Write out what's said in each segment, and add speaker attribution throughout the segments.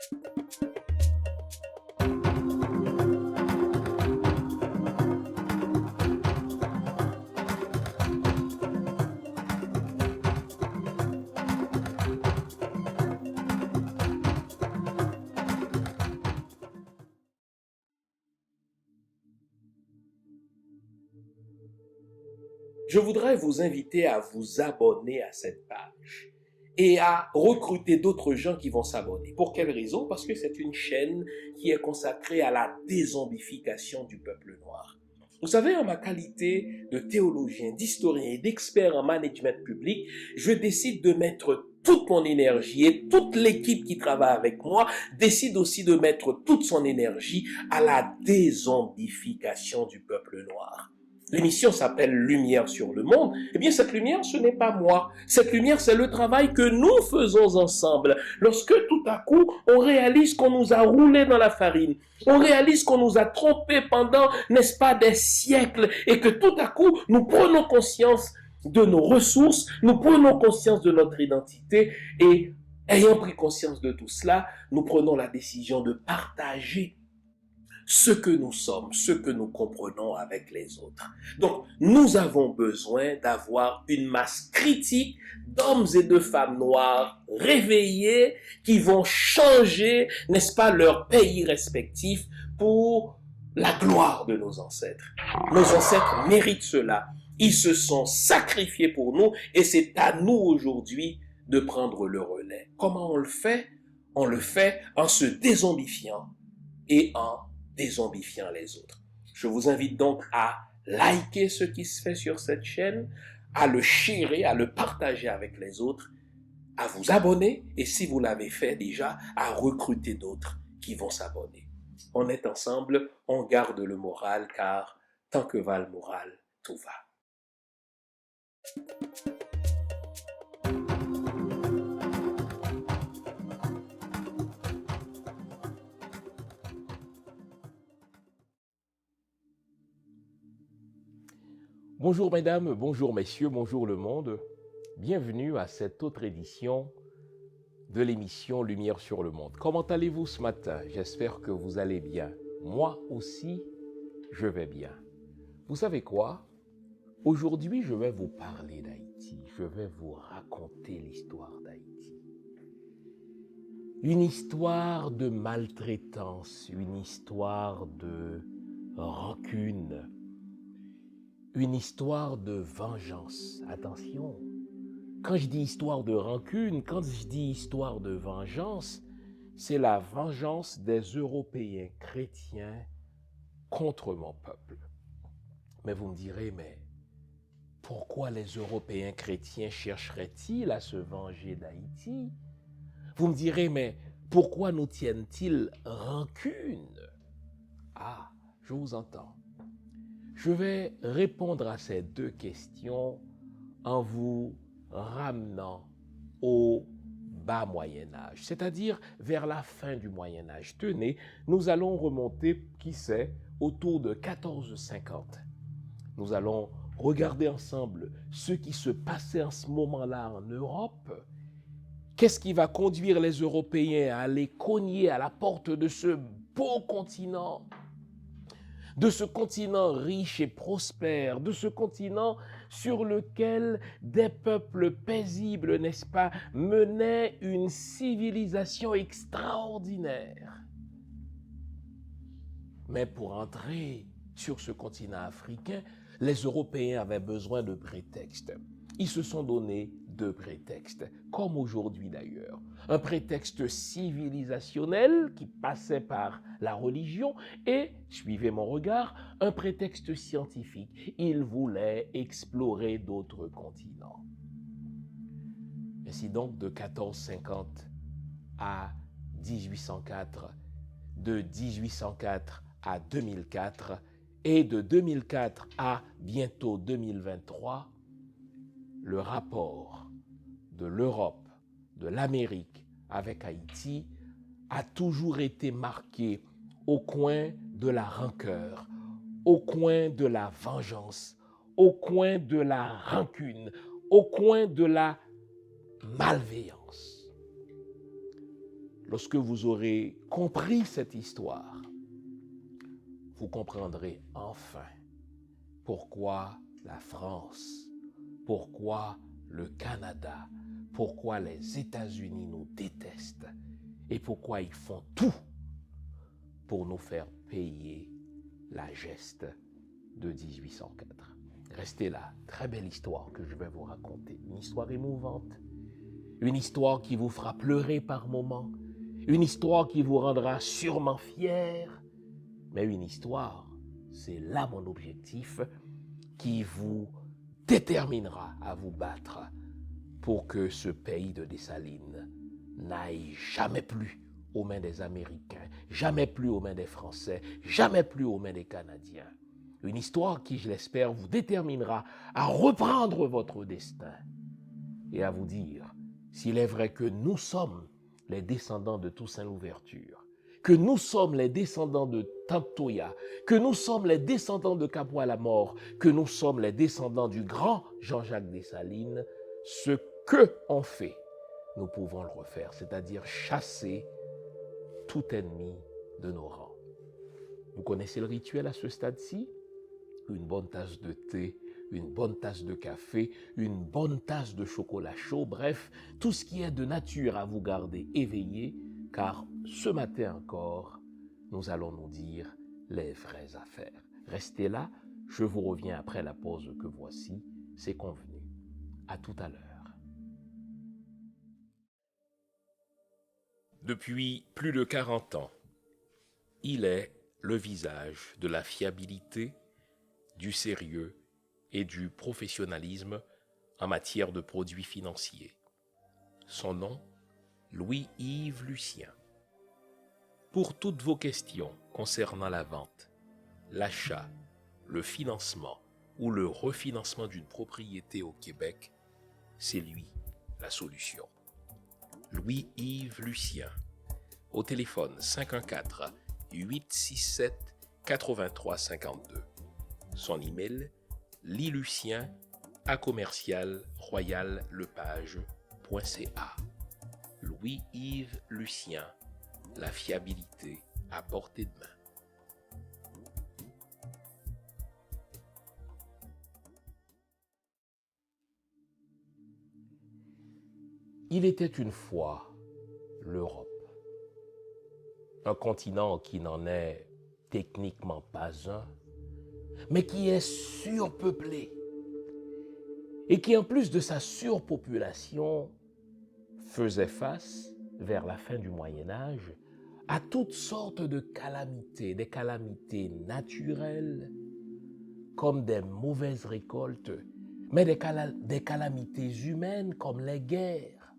Speaker 1: Je voudrais vous inviter à vous abonner à cette page et à recruter d'autres gens qui vont s'abonner. Pour quelle raison? Parce que c'est une chaîne qui est consacrée à la dézombification du peuple noir. Vous savez, en ma qualité de théologien, d'historien et d'expert en management public, je décide de mettre toute mon énergie et toute l'équipe qui travaille avec moi décide aussi de mettre toute son énergie à la dézombification du peuple noir. L'émission s'appelle Lumière sur le monde. Eh bien, cette lumière, ce n'est pas moi. Cette lumière, c'est le travail que nous faisons ensemble. Lorsque tout à coup, on réalise qu'on nous a roulé dans la farine, on réalise qu'on nous a trompés pendant, n'est-ce pas, des siècles, et que tout à coup, nous prenons conscience de nos ressources, nous prenons conscience de notre identité, et ayant pris conscience de tout cela, nous prenons la décision de partager ce que nous sommes, ce que nous comprenons avec les autres. Donc, nous avons besoin d'avoir une masse critique d'hommes et de femmes noirs réveillés qui vont changer, n'est-ce pas, leur pays respectif pour la gloire de nos ancêtres. Nos ancêtres méritent cela. Ils se sont sacrifiés pour nous et c'est à nous aujourd'hui de prendre le relais. Comment on le fait? On le fait en se dézombifiant et en dézombifiant les autres. Je vous invite donc à liker ce qui se fait sur cette chaîne, à le sharer, à le partager avec les autres, à vous abonner et si vous l'avez fait déjà, à recruter d'autres qui vont s'abonner. On est ensemble, on garde le moral car tant que va le moral, tout va.
Speaker 2: Bonjour mesdames, bonjour messieurs, bonjour le monde. Bienvenue à cette autre édition de l'émission Lumière sur le monde. Comment allez-vous ce matin? J'espère que vous allez bien. Moi aussi, je vais bien. Vous savez quoi? Aujourd'hui, je vais vous parler d'Haïti. Je vais vous raconter l'histoire d'Haïti. Une histoire de maltraitance, une histoire de rancune, une histoire de vengeance. Attention, quand je dis histoire de rancune, quand je dis histoire de vengeance, c'est la vengeance des Européens chrétiens contre mon peuple. Mais vous me direz, mais pourquoi les Européens chrétiens chercheraient-ils à se venger d'Haïti? Vous me direz, mais pourquoi nous tiennent-ils rancune? Ah, je vous entends. Je vais répondre à ces deux questions en vous ramenant au bas Moyen-Âge, c'est-à-dire vers la fin du Moyen-Âge. Tenez, nous allons remonter, qui sait, autour de 1450. Nous allons regarder ensemble ce qui se passait en ce moment-là en Europe. Qu'est-ce qui va conduire les Européens à aller cogner à la porte de ce beau continent, de ce continent riche et prospère, de ce continent sur lequel des peuples paisibles, n'est-ce pas, menaient une civilisation extraordinaire. Mais pour entrer sur ce continent africain, les Européens avaient besoin de prétextes. Ils se sont donné deux prétextes, comme aujourd'hui d'ailleurs. Un prétexte civilisationnel qui passait par la religion et, suivez mon regard, un prétexte scientifique. Ils voulaient explorer d'autres continents. Ainsi donc, de 1450 à 1804, de 1804 à 2004 et de 2004 à bientôt 2023, le rapport de l'Europe, de l'Amérique avec Haïti a toujours été marqué au coin de la rancœur, au coin de la vengeance, au coin de la rancune, au coin de la malveillance. lorsque vous aurez compris cette histoire, vous comprendrez enfin pourquoi la France, pourquoi le Canada, pourquoi les États-Unis nous détestent et pourquoi ils font tout pour nous faire payer la geste de 1804. Restez là, très belle histoire que je vais vous raconter, une histoire émouvante, une histoire qui vous fera pleurer par moments, une histoire qui vous rendra sûrement fier, mais une histoire, c'est là mon objectif, qui vous déterminera à vous battre pour que ce pays de Dessalines n'aille jamais plus aux mains des Américains, jamais plus aux mains des Français, jamais plus aux mains des Canadiens. Une histoire qui, je l'espère, vous déterminera à reprendre votre destin et à vous dire s'il est vrai que nous sommes les descendants de Toussaint Louverture, que nous sommes les descendants de Tantoya, que nous sommes les descendants de Capois-la-Mort, que nous sommes les descendants du grand Jean-Jacques Dessalines, ce que on fait, nous pouvons le refaire, c'est-à-dire chasser tout ennemi de nos rangs. Vous connaissez le rituel à ce stade-ci? Une bonne tasse de thé, une bonne tasse de café, une bonne tasse de chocolat chaud, bref, tout ce qui est de nature à vous garder éveillé, car ce matin encore, nous allons nous dire les vraies affaires. Restez là, je vous reviens après la pause que voici, c'est convenu. À tout à l'heure. Depuis plus de 40 ans, il est le visage de la fiabilité, du sérieux et du professionnalisme en matière de produits financiers. Son nom, Louis-Yves Lucien. Pour toutes vos questions concernant la vente, l'achat, le financement ou le refinancement d'une propriété au Québec, c'est lui la solution. Louis-Yves Lucien, au téléphone 514-867-8352. Son email, lilucien@royallepage.ca. Louis-Yves Lucien, la fiabilité à portée de main. Il était une fois l'Europe, un continent qui n'en est techniquement pas un, mais qui est surpeuplé et qui, en plus de sa surpopulation, faisait face, vers la fin du Moyen-Âge, à toutes sortes de calamités, des calamités naturelles, comme des mauvaises récoltes, mais des calamités humaines comme les guerres.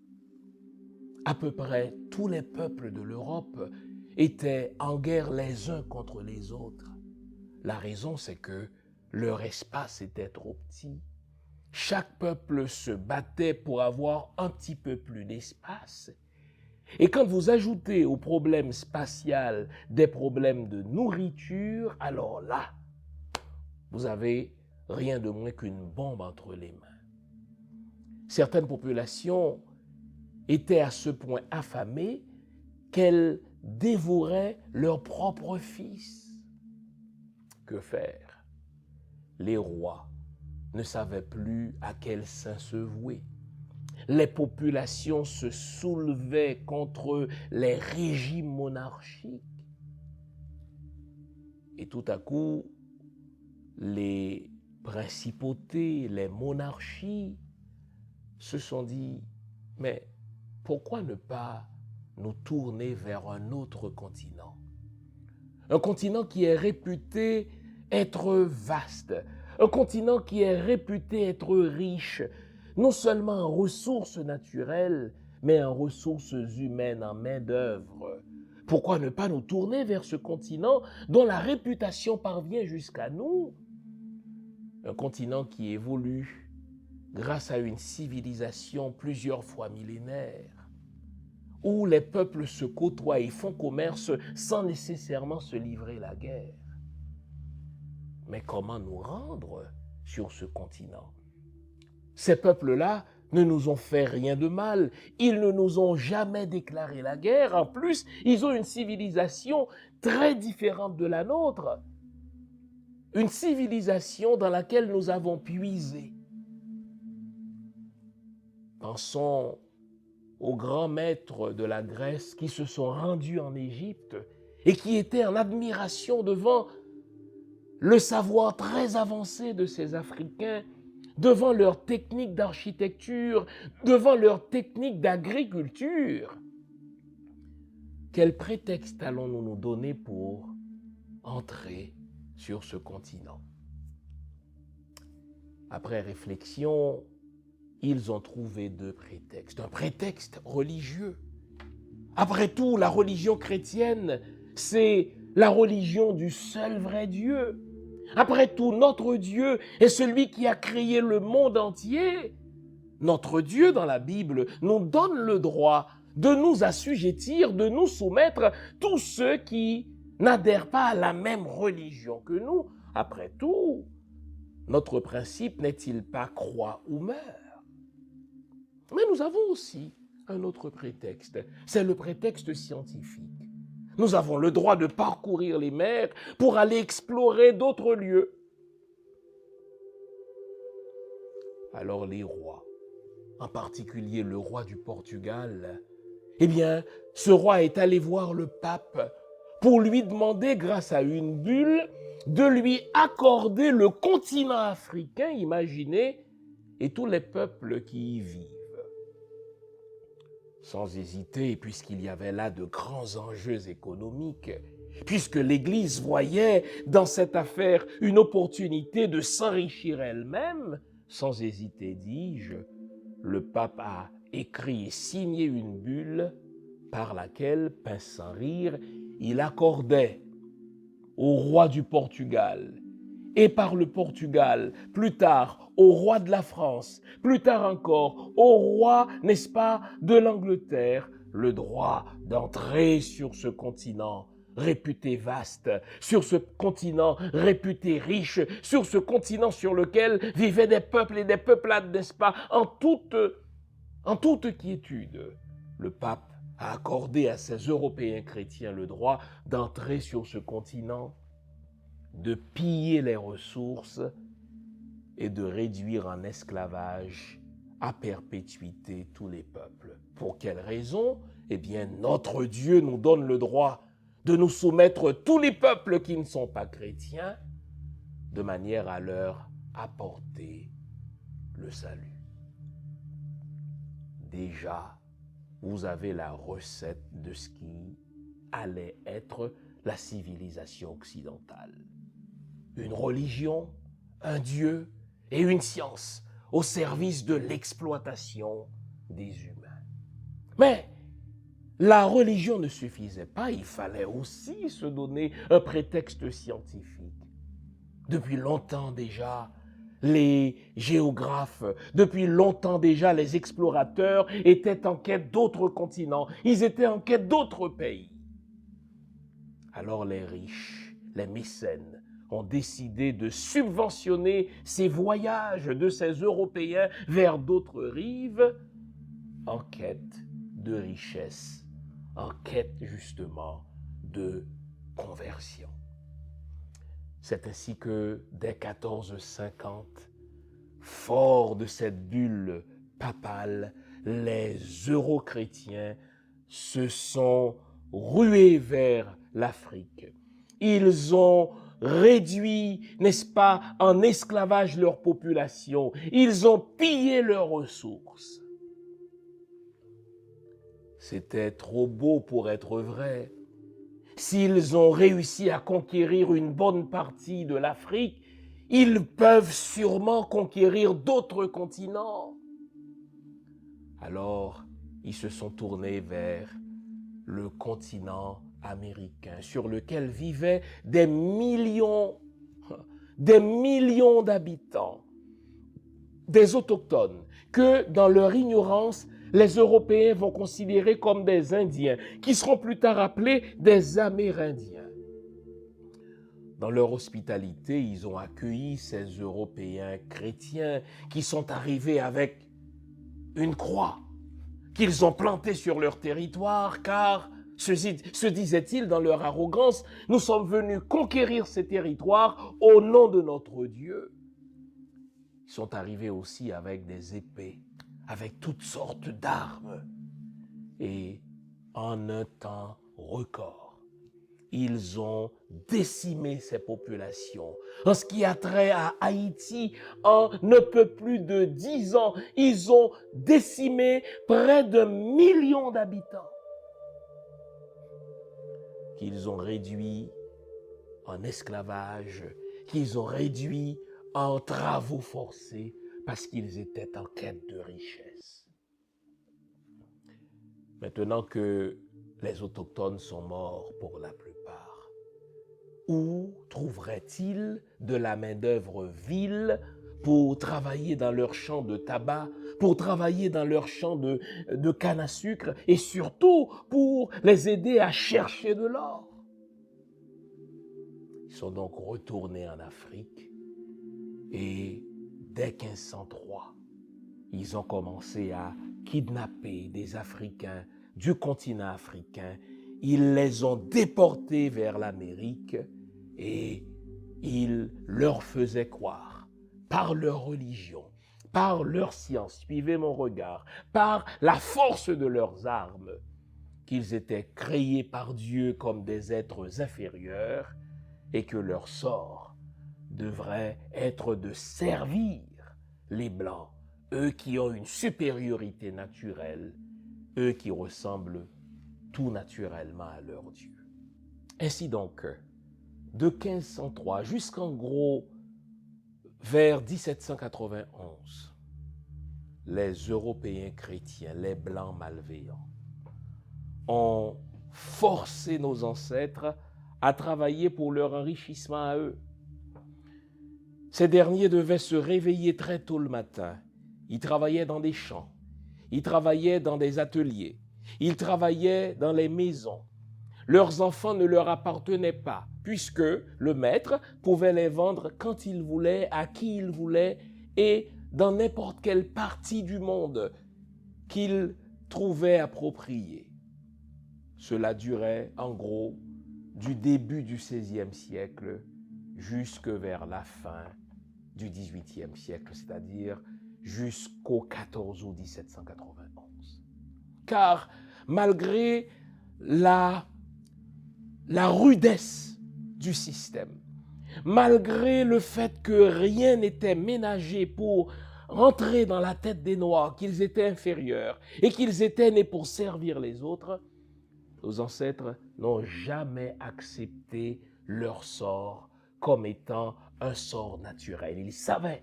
Speaker 2: À peu près tous les peuples de l'Europe étaient en guerre les uns contre les autres. La raison, c'est que leur espace était trop petit. Chaque peuple se battait pour avoir un petit peu plus d'espace. Et quand vous ajoutez au problème spatial des problèmes de nourriture, alors là, vous avez rien de moins qu'une bombe entre les mains. Certaines populations étaient à ce point affamées qu'elles dévoraient leurs propres fils. Que faire? Les rois ne savaient plus à quel saint se vouer. Les populations se soulevaient contre les régimes monarchiques. Et tout à coup, les principautés, les monarchies se sont dit, mais pourquoi ne pas nous tourner vers un autre continent? Un continent qui est réputé être vaste, un continent qui est réputé être riche, non seulement en ressources naturelles, mais en ressources humaines, en main-d'œuvre. Pourquoi ne pas nous tourner vers ce continent dont la réputation parvient jusqu'à nous? Un continent qui évolue grâce à une civilisation plusieurs fois millénaire, où les peuples se côtoient et font commerce sans nécessairement se livrer la guerre. Mais comment nous rendre sur ce continent? Ces peuples-là ne nous ont fait rien de mal. Ils ne nous ont jamais déclaré la guerre. En plus, ils ont une civilisation très différente de la nôtre. Une civilisation dans laquelle nous avons puisé. Pensons aux grands maîtres de la Grèce qui se sont rendus en Égypte et qui étaient en admiration devant le savoir très avancé de ces Africains, devant leur technique d'architecture, devant leur technique d'agriculture. Quel prétexte allons-nous nous donner pour entrer sur ce continent? Après réflexion, ils ont trouvé deux prétextes. Un prétexte religieux. Après tout, la religion chrétienne, c'est la religion du seul vrai Dieu. Après tout, notre Dieu est celui qui a créé le monde entier. Notre Dieu, dans la Bible, nous donne le droit de nous assujettir, de nous soumettre, tous ceux qui n'adhèrent pas à la même religion que nous. Après tout, notre principe n'est-il pas crois ou meurs? Mais nous avons aussi un autre prétexte, c'est le prétexte scientifique. Nous avons le droit de parcourir les mers pour aller explorer d'autres lieux. Alors les rois, en particulier le roi du Portugal, eh bien, ce roi est allé voir le pape pour lui demander, grâce à une bulle, de lui accorder le continent africain, imaginez, et tous les peuples qui y vivent. Sans hésiter, puisqu'il y avait là de grands enjeux économiques, puisque l'Église voyait dans cette affaire une opportunité de s'enrichir elle-même, sans hésiter, dis-je, le pape a écrit et signé une bulle par laquelle, pince sans rire, il accordait au roi du Portugal et par le Portugal, plus tard au roi de la France, plus tard encore au roi, n'est-ce pas, de l'Angleterre, le droit d'entrer sur ce continent réputé vaste, sur ce continent réputé riche, sur ce continent sur lequel vivaient des peuples et des peuplades, n'est-ce pas, en toute quiétude. Le pape a accordé à ces Européens chrétiens le droit d'entrer sur ce continent, de piller les ressources et de réduire en esclavage à perpétuité tous les peuples. Pour quelle raison? Eh bien, notre Dieu nous donne le droit de nous soumettre tous les peuples qui ne sont pas chrétiens, de manière à leur apporter le salut. Déjà, vous avez la recette de ce qui allait être la civilisation occidentale. Une religion, un Dieu et une science au service de l'exploitation des humains. Mais la religion ne suffisait pas, il fallait aussi se donner un prétexte scientifique. Depuis longtemps déjà, les géographes, depuis longtemps déjà, les explorateurs étaient en quête d'autres continents, ils étaient en quête d'autres pays. Alors les riches, les mécènes, ont décidé de subventionner ces voyages de ces Européens vers d'autres rives en quête de richesse, en quête justement de conversion. C'est ainsi que dès 1450, forts de cette bulle papale, les Euro-chrétiens se sont rués vers l'Afrique. Ils ont réduit, n'est-ce pas, en esclavage leur population. Ils ont pillé leurs ressources. C'était trop beau pour être vrai. S'ils ont réussi à conquérir une bonne partie de l'Afrique, ils peuvent sûrement conquérir d'autres continents. Alors, ils se sont tournés vers le continent américain, sur lequel vivaient des millions d'habitants, des autochtones, que dans leur ignorance, les Européens vont considérer comme des Indiens, qui seront plus tard appelés des Amérindiens. Dans leur hospitalité, ils ont accueilli ces Européens chrétiens qui sont arrivés avec une croix qu'ils ont plantée sur leur territoire, car, se disaient-ils dans leur arrogance, nous sommes venus conquérir ces territoires au nom de notre Dieu. Ils sont arrivés aussi avec des épées, avec toutes sortes d'armes. Et en un temps record, ils ont décimé ces populations. En ce qui a trait à Haïti, en un peu plus de 10 ans, ils ont décimé près de 1 million d'habitants qu'ils ont réduit en esclavage, qu'ils ont réduit en travaux forcés parce qu'ils étaient en quête de richesse. Maintenant que les autochtones sont morts pour la plupart, où trouveraient-ils de la main-d'œuvre vile pour travailler dans leurs champs de tabac, pour travailler dans leurs champs de canne à sucre et surtout pour les aider à chercher de l'or? Ils sont donc retournés en Afrique et dès 1503, ils ont commencé à kidnapper des Africains du continent africain. Ils les ont déportés vers l'Amérique et ils leur faisaient croire, par leur religion, par leur science, suivez mon regard, par la force de leurs armes, qu'ils étaient créés par Dieu comme des êtres inférieurs et que leur sort devrait être de servir les Blancs, eux qui ont une supériorité naturelle, eux qui ressemblent tout naturellement à leur Dieu. Ainsi donc, de 1503 jusqu'en gros vers 1791, les Européens chrétiens, les Blancs malveillants, ont forcé nos ancêtres à travailler pour leur enrichissement à eux. Ces derniers devaient se réveiller très tôt le matin. Ils travaillaient dans des champs, ils travaillaient dans des ateliers, ils travaillaient dans les maisons. Leurs enfants ne leur appartenaient pas, puisque le maître pouvait les vendre quand il voulait, à qui il voulait, et dans n'importe quelle partie du monde qu'il trouvait appropriée. Cela durait, en gros, du début du XVIe siècle jusque vers la fin du XVIIIe siècle, c'est-à-dire jusqu'au 14 août 1791. Car malgré la rudesse du système, malgré le fait que rien n'était ménagé pour rentrer dans la tête des Noirs, qu'ils étaient inférieurs et qu'ils étaient nés pour servir les autres, nos ancêtres n'ont jamais accepté leur sort comme étant un sort naturel. Ils savaient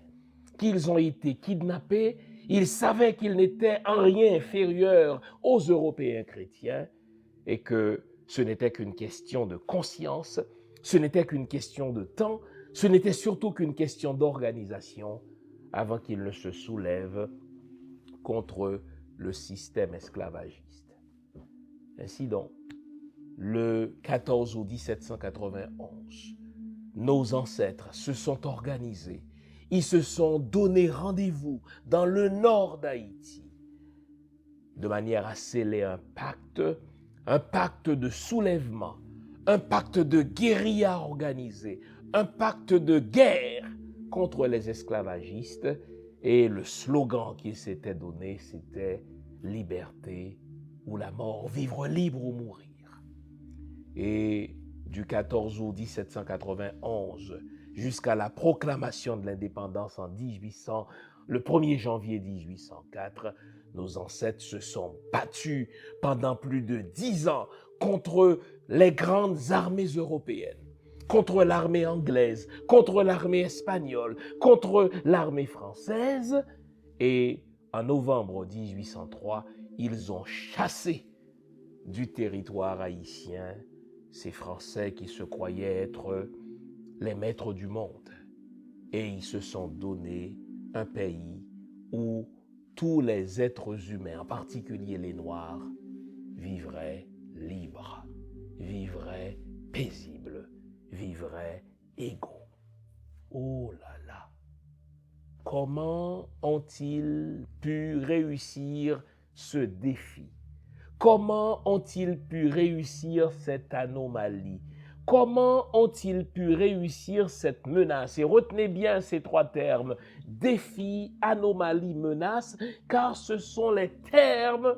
Speaker 2: qu'ils ont été kidnappés, ils savaient qu'ils n'étaient en rien inférieurs aux Européens chrétiens et que ce n'était qu'une question de conscience, ce n'était qu'une question de temps, ce n'était surtout qu'une question d'organisation avant qu'ils ne se soulèvent contre le système esclavagiste. Ainsi donc, le 14 août 1791, nos ancêtres se sont organisés. Ils se sont donné rendez-vous dans le nord d'Haïti de manière à sceller un pacte de soulèvement, un pacte de guérilla organisée, un pacte de guerre contre les esclavagistes. Et le slogan qu'ils s'étaient donné, c'était « Liberté ou la mort, vivre libre ou mourir ». Et du 14 août 1791 jusqu'à la proclamation de l'indépendance en 1800, le 1er janvier 1804, nos ancêtres se sont battus pendant plus de 10 ans contre les grandes armées européennes, contre l'armée anglaise, contre l'armée espagnole, contre l'armée française. Et en novembre 1803, ils ont chassé du territoire haïtien ces Français qui se croyaient être les maîtres du monde. Et ils se sont donné un pays où tous les êtres humains, en particulier les Noirs, vivraient libres, vivraient paisibles, vivraient égaux. Oh là là! comment ont-ils pu réussir ce défi? Comment ont-ils pu réussir cette anomalie? Comment ont-ils pu réussir cette menace? Et retenez bien ces trois termes, défi, anomalie, menace, car ce sont les termes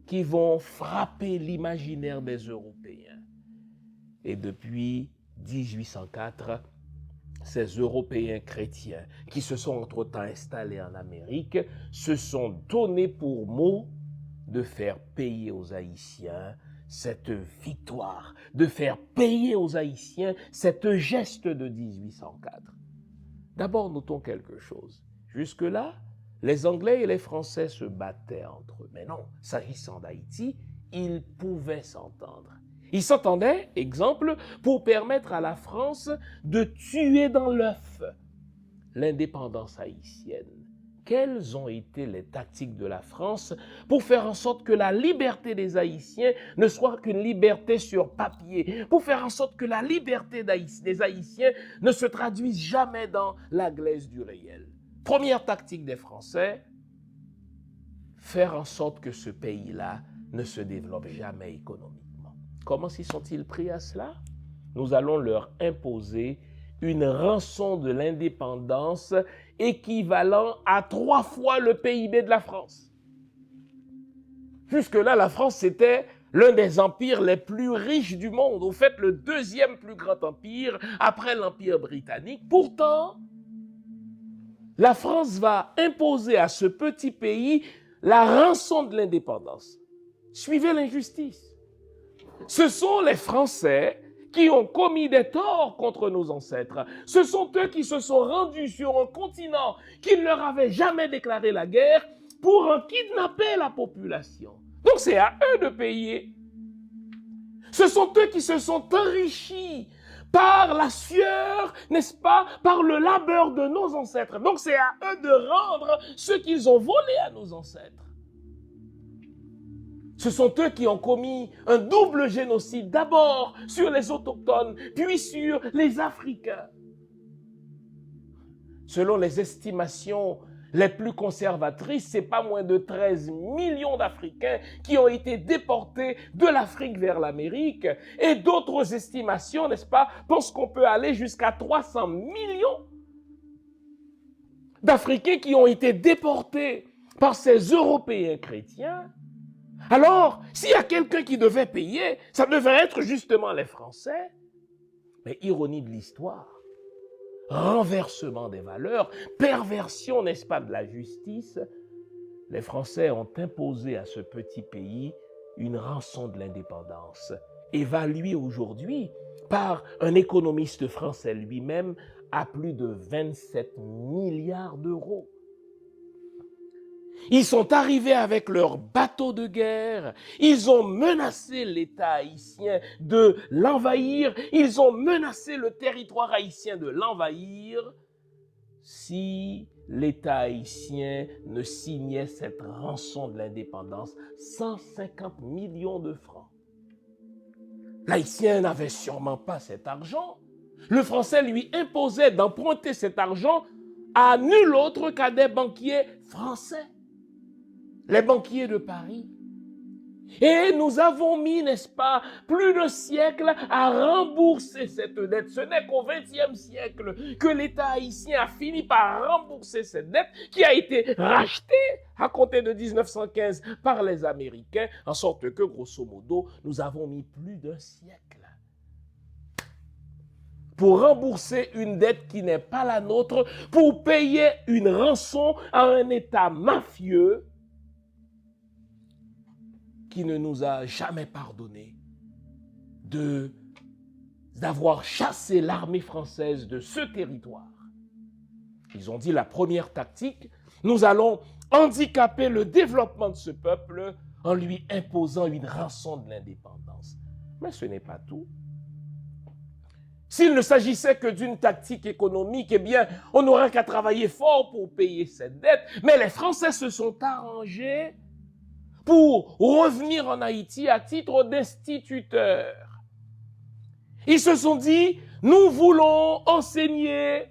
Speaker 2: qui vont frapper l'imaginaire des Européens. Et depuis 1804, ces Européens chrétiens qui se sont entre-temps installés en Amérique se sont donnés pour mot de faire payer aux Haïtiens cette victoire, de faire payer aux Haïtiens cette geste de 1804. D'abord, notons quelque chose. Jusque-là, les Anglais et les Français se battaient entre eux. Mais non, s'agissant d'Haïti, ils pouvaient s'entendre. Ils s'entendaient, exemple, pour permettre à la France de tuer dans l'œuf l'indépendance haïtienne. Quelles ont été les tactiques de la France pour faire en sorte que la liberté des Haïtiens ne soit qu'une liberté sur papier, pour faire en sorte que la liberté des Haïtiens ne se traduise jamais dans la glaise du réel? Première tactique des Français, faire en sorte que ce pays-là ne se développe jamais économiquement. Comment s'y sont-ils pris à cela? Nous allons leur imposer une rançon de l'indépendance équivalent à 3 fois le PIB de la France. Jusque-là, la France, c'était l'un des empires les plus riches du monde, au fait, le 2e plus grand empire après l'Empire britannique. Pourtant, la France va imposer à ce petit pays la rançon de l'indépendance. Suivez l'injustice. Ce sont les Français qui ont commis des torts contre nos ancêtres. Ce sont eux qui se sont rendus sur un continent qui ne leur avait jamais déclaré la guerre pour en kidnapper la population. Donc c'est à eux de payer. Ce sont eux qui se sont enrichis par la sueur, n'est-ce pas, par le labeur de nos ancêtres. Donc c'est à eux de rendre ce qu'ils ont volé à nos ancêtres. Ce sont eux qui ont commis un double génocide, d'abord sur les autochtones, puis sur les Africains. Selon les estimations les plus conservatrices, c'est pas moins de 13 millions d'Africains qui ont été déportés de l'Afrique vers l'Amérique. Et d'autres estimations, n'est-ce pas, pensent qu'on peut aller jusqu'à 300 millions d'Africains qui ont été déportés par ces Européens chrétiens. Alors, s'il y a quelqu'un qui devait payer, ça devait être justement les Français. Mais ironie de l'histoire, renversement des valeurs, perversion, n'est-ce pas, de la justice, les Français ont imposé à ce petit pays une rançon de l'indépendance, évaluée aujourd'hui par un économiste français lui-même à plus de 27 milliards d'euros. Ils sont arrivés avec leurs bateaux de guerre, ils ont menacé l'État haïtien de l'envahir, ils ont menacé le territoire haïtien de l'envahir si l'État haïtien ne signait cette rançon de l'indépendance, 150 millions de francs. L'Haïtien n'avait sûrement pas cet argent. Le Français lui imposait d'emprunter cet argent à nul autre qu'à des banquiers français. Les banquiers de Paris. Et nous avons mis, n'est-ce pas, plus d'un siècle à rembourser cette dette. Ce n'est qu'au XXe siècle que l'État haïtien a fini par rembourser cette dette qui a été rachetée à compter de 1915 par les Américains, en sorte que, grosso modo, nous avons mis plus d'un siècle pour rembourser une dette qui n'est pas la nôtre, pour payer une rançon à un État mafieux qui ne nous a jamais pardonné d'avoir chassé l'armée française de ce territoire. Ils ont dit la première tactique, nous allons handicaper le développement de ce peuple en lui imposant une rançon de l'indépendance. Mais ce n'est pas tout. S'il ne s'agissait que d'une tactique économique, eh bien, on n'aura qu'à travailler fort pour payer cette dette. Mais les Français se sont arrangés pour revenir en Haïti à titre d'instituteurs. Ils se sont dit, nous voulons enseigner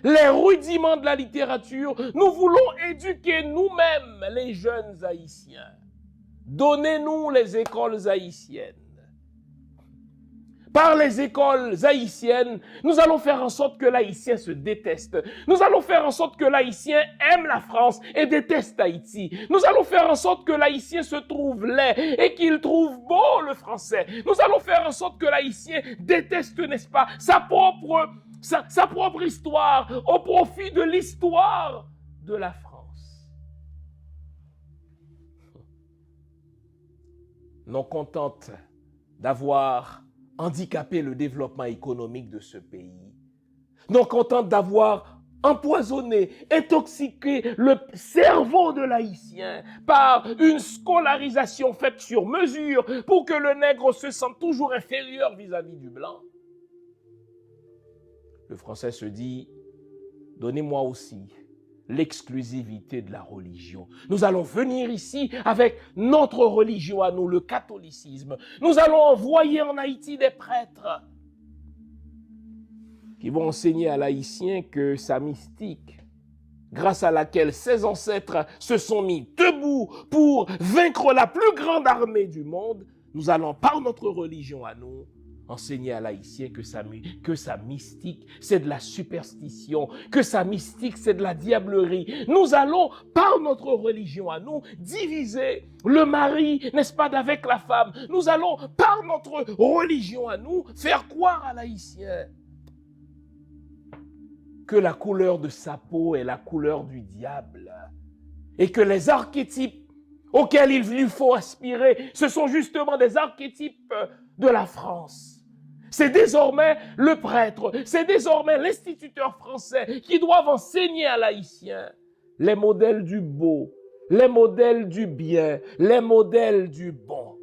Speaker 2: les rudiments de la littérature. Nous voulons éduquer nous-mêmes les jeunes haïtiens. Donnez-nous les écoles haïtiennes. Par les écoles haïtiennes, nous allons faire en sorte que l'haïtien se déteste. Nous allons faire en sorte que l'haïtien aime la France et déteste Haïti. Nous allons faire en sorte que l'haïtien se trouve laid et qu'il trouve beau le français. Nous allons faire en sorte que l'haïtien déteste, n'est-ce pas, sa propre histoire au profit de l'histoire de la France. Non contente d'avoir handicapé le développement économique de ce pays, non contente d'avoir empoisonné, intoxiqué le cerveau de l'haïtien par une scolarisation faite sur mesure pour que le nègre se sente toujours inférieur vis-à-vis du blanc. Le français se dit, donnez-moi aussi l'exclusivité de la religion. Nous allons venir ici avec notre religion à nous, le catholicisme. Nous allons envoyer en Haïti des prêtres qui vont enseigner à l'haïtien que sa mystique, grâce à laquelle ses ancêtres se sont mis debout pour vaincre la plus grande armée du monde, nous allons, par notre religion à nous, enseigner à l'haïtien que sa mystique, c'est de la superstition, que sa mystique, c'est de la diablerie. Nous allons, par notre religion à nous, diviser le mari, n'est-ce pas, d'avec la femme. Nous allons, par notre religion à nous, faire croire à l'haïtien que la couleur de sa peau est la couleur du diable et que les archétypes auxquels il lui faut aspirer, ce sont justement des archétypes de la France. C'est désormais le prêtre, c'est désormais l'instituteur français qui doivent enseigner à l'haïtien les modèles du beau, les modèles du bien, les modèles du bon.